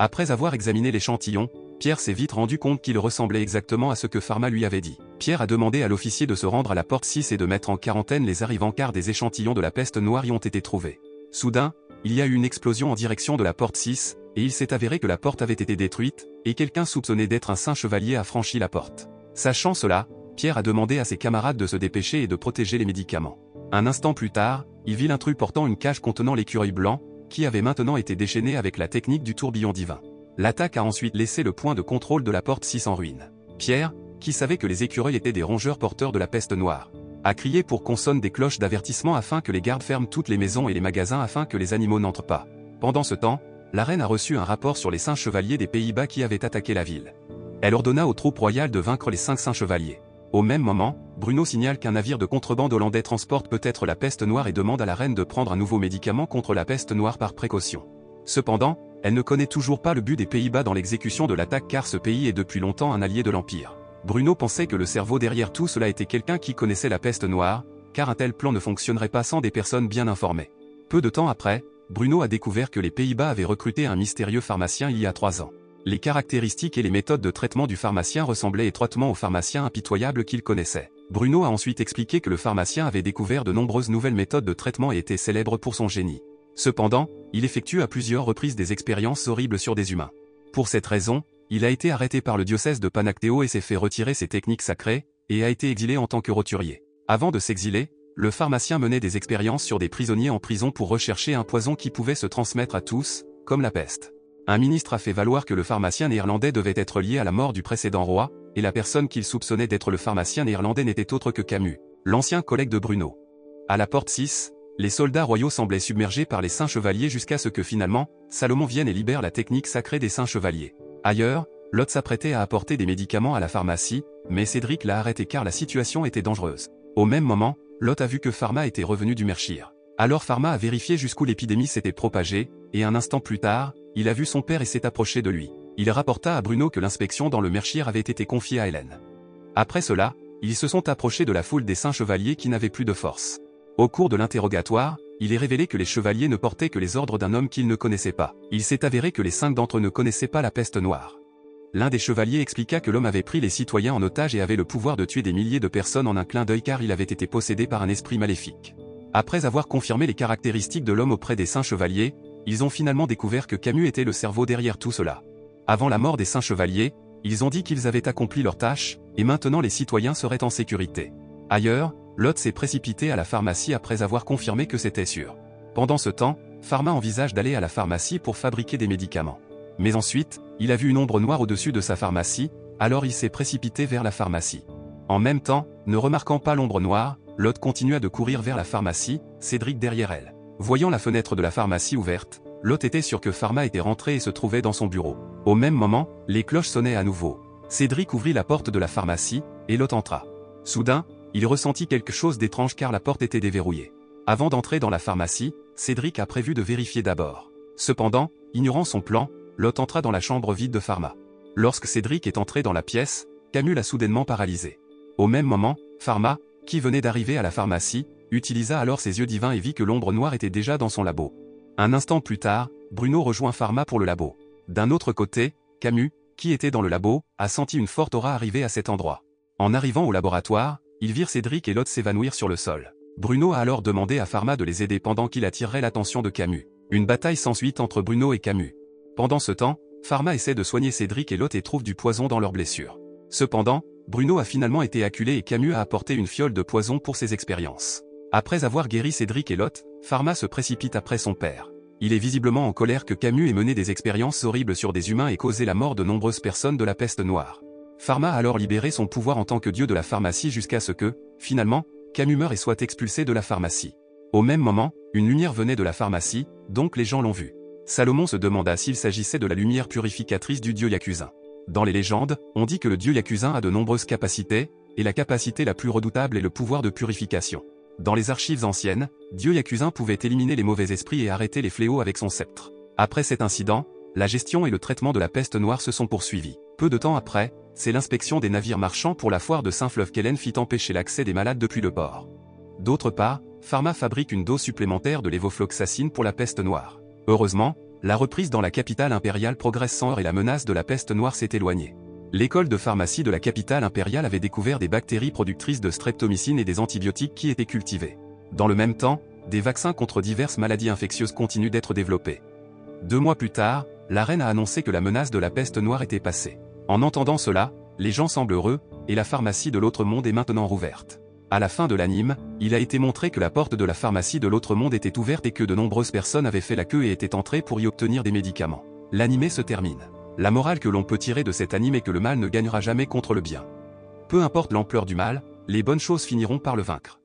Après avoir examiné l'échantillon, Pierre s'est vite rendu compte qu'il ressemblait exactement à ce que Pharma lui avait dit. Pierre a demandé à l'officier de se rendre à la porte 6 et de mettre en quarantaine les arrivants car des échantillons de la peste noire y ont été trouvés. Soudain, il y a eu une explosion en direction de la porte 6, et il s'est avéré que la porte avait été détruite, et quelqu'un soupçonné d'être un saint chevalier a franchi la porte. Sachant cela, Pierre a demandé à ses camarades de se dépêcher et de protéger les médicaments. Un instant plus tard, il vit l'intrus portant une cage contenant l'écureuil blanc, qui avait maintenant été déchaîné avec la technique du tourbillon divin. L'attaque a ensuite laissé le point de contrôle de la porte 6 en ruine. Pierre, qui savait que les écureuils étaient des rongeurs porteurs de la peste noire, a crié pour qu'on sonne des cloches d'avertissement afin que les gardes ferment toutes les maisons et les magasins afin que les animaux n'entrent pas. Pendant ce temps, la reine a reçu un rapport sur les 5 chevaliers des Pays-Bas qui avaient attaqué la ville. Elle ordonna aux troupes royales de vaincre les 5 saints chevaliers. Au même moment, Bruno signale qu'un navire de contrebande hollandais transporte peut-être la peste noire et demande à la reine de prendre un nouveau médicament contre la peste noire par précaution. Cependant, elle ne connaît toujours pas le but des Pays-Bas dans l'exécution de l'attaque car ce pays est depuis longtemps un allié de l'Empire. Bruno pensait que le cerveau derrière tout cela était quelqu'un qui connaissait la peste noire, car un tel plan ne fonctionnerait pas sans des personnes bien informées. Peu de temps après, Bruno a découvert que les Pays-Bas avaient recruté un mystérieux pharmacien il y a 3 ans. Les caractéristiques et les méthodes de traitement du pharmacien ressemblaient étroitement au pharmacien impitoyable qu'il connaissait. Bruno a ensuite expliqué que le pharmacien avait découvert de nombreuses nouvelles méthodes de traitement et était célèbre pour son génie. Cependant, il effectue à plusieurs reprises des expériences horribles sur des humains. Pour cette raison, il a été arrêté par le diocèse de Panactéo et s'est fait retirer ses techniques sacrées, et a été exilé en tant que roturier. Avant de s'exiler, le pharmacien menait des expériences sur des prisonniers en prison pour rechercher un poison qui pouvait se transmettre à tous, comme la peste. Un ministre a fait valoir que le pharmacien néerlandais devait être lié à la mort du précédent roi, et la personne qu'il soupçonnait d'être le pharmacien néerlandais n'était autre que Camus, l'ancien collègue de Bruno. À la porte 6, les soldats royaux semblaient submergés par les saints chevaliers jusqu'à ce que finalement, Salomon vienne et libère la technique sacrée des saints chevaliers. Ailleurs, Lot s'apprêtait à apporter des médicaments à la pharmacie, mais Cédric l'a arrêté car la situation était dangereuse. Au même moment, Lot a vu que Pharma était revenu du Mershire. Alors Pharma a vérifié jusqu'où l'épidémie s'était propagée, et un instant plus tard, il a vu son père et s'est approché de lui. Il rapporta à Bruno que l'inspection dans le Mershire avait été confiée à Hélène. Après cela, ils se sont approchés de la foule des saints chevaliers qui n'avaient plus de force. Au cours de l'interrogatoire, il est révélé que les chevaliers ne portaient que les ordres d'un homme qu'ils ne connaissaient pas. Il s'est avéré que les 5 d'entre eux ne connaissaient pas la peste noire. L'un des chevaliers expliqua que l'homme avait pris les citoyens en otage et avait le pouvoir de tuer des milliers de personnes en un clin d'œil car il avait été possédé par un esprit maléfique. Après avoir confirmé les caractéristiques de l'homme auprès des saints chevaliers, ils ont finalement découvert que Camus était le cerveau derrière tout cela. Avant la mort des saints chevaliers, ils ont dit qu'ils avaient accompli leur tâche, et maintenant les citoyens seraient en sécurité. Ailleurs, Lot s'est précipité à la pharmacie après avoir confirmé que c'était sûr. Pendant ce temps, Pharma envisage d'aller à la pharmacie pour fabriquer des médicaments. Mais ensuite, il a vu une ombre noire au-dessus de sa pharmacie, alors il s'est précipité vers la pharmacie. En même temps, ne remarquant pas l'ombre noire, Lot continua de courir vers la pharmacie, Cédric derrière elle. Voyant la fenêtre de la pharmacie ouverte, Lot était sûr que Pharma était rentré et se trouvait dans son bureau. Au même moment, les cloches sonnaient à nouveau. Cédric ouvrit la porte de la pharmacie, et Lot entra. Soudain, il ressentit quelque chose d'étrange car la porte était déverrouillée. Avant d'entrer dans la pharmacie, Cédric a prévu de vérifier d'abord. Cependant, ignorant son plan, Lot entra dans la chambre vide de Pharma. Lorsque Cédric est entré dans la pièce, Camus l'a soudainement paralysé. Au même moment, Pharma, qui venait d'arriver à la pharmacie, utilisa alors ses yeux divins et vit que l'ombre noire était déjà dans son labo. Un instant plus tard, Bruno rejoint Pharma pour le labo. D'un autre côté, Camus, qui était dans le labo, a senti une forte aura arriver à cet endroit. En arrivant au laboratoire, ils virent Cédric et Lot s'évanouir sur le sol. Bruno a alors demandé à Pharma de les aider pendant qu'il attirerait l'attention de Camus. Une bataille s'ensuit entre Bruno et Camus. Pendant ce temps, Pharma essaie de soigner Cédric et Lot et trouve du poison dans leurs blessures. Cependant, Bruno a finalement été acculé et Camus a apporté une fiole de poison pour ses expériences. Après avoir guéri Cédric et Lot, Pharma se précipite après son père. Il est visiblement en colère que Camus ait mené des expériences horribles sur des humains et causé la mort de nombreuses personnes de la peste noire. Pharma a alors libéré son pouvoir en tant que dieu de la pharmacie jusqu'à ce que, finalement, Camus meure et soit expulsé de la pharmacie. Au même moment, une lumière venait de la pharmacie, donc les gens l'ont vue. Salomon se demanda s'il s'agissait de la lumière purificatrice du dieu Yakuza. Dans les légendes, on dit que le dieu Yakuza a de nombreuses capacités, et la capacité la plus redoutable est le pouvoir de purification. Dans les archives anciennes, dieu Yakuza pouvait éliminer les mauvais esprits et arrêter les fléaux avec son sceptre. Après cet incident, la gestion et le traitement de la peste noire se sont poursuivis. Peu de temps après, c'est l'inspection des navires marchands pour la foire de Saint-Fleuve-Quellen fit empêcher l'accès des malades depuis le port. D'autre part, Pharma fabrique une dose supplémentaire de lévofloxacine pour la peste noire. Heureusement, la reprise dans la capitale impériale progresse sans heurts et la menace de la peste noire s'est éloignée. L'école de pharmacie de la capitale impériale avait découvert des bactéries productrices de streptomycine et des antibiotiques qui étaient cultivés. Dans le même temps, des vaccins contre diverses maladies infectieuses continuent d'être développés. 2 mois plus tard, la reine a annoncé que la menace de la peste noire était passée. En entendant cela, les gens semblent heureux, et la pharmacie de l'autre monde est maintenant rouverte. À la fin de l'anime, il a été montré que la porte de la pharmacie de l'autre monde était ouverte et que de nombreuses personnes avaient fait la queue et étaient entrées pour y obtenir des médicaments. L'anime se termine. La morale que l'on peut tirer de cet anime est que le mal ne gagnera jamais contre le bien. Peu importe l'ampleur du mal, les bonnes choses finiront par le vaincre.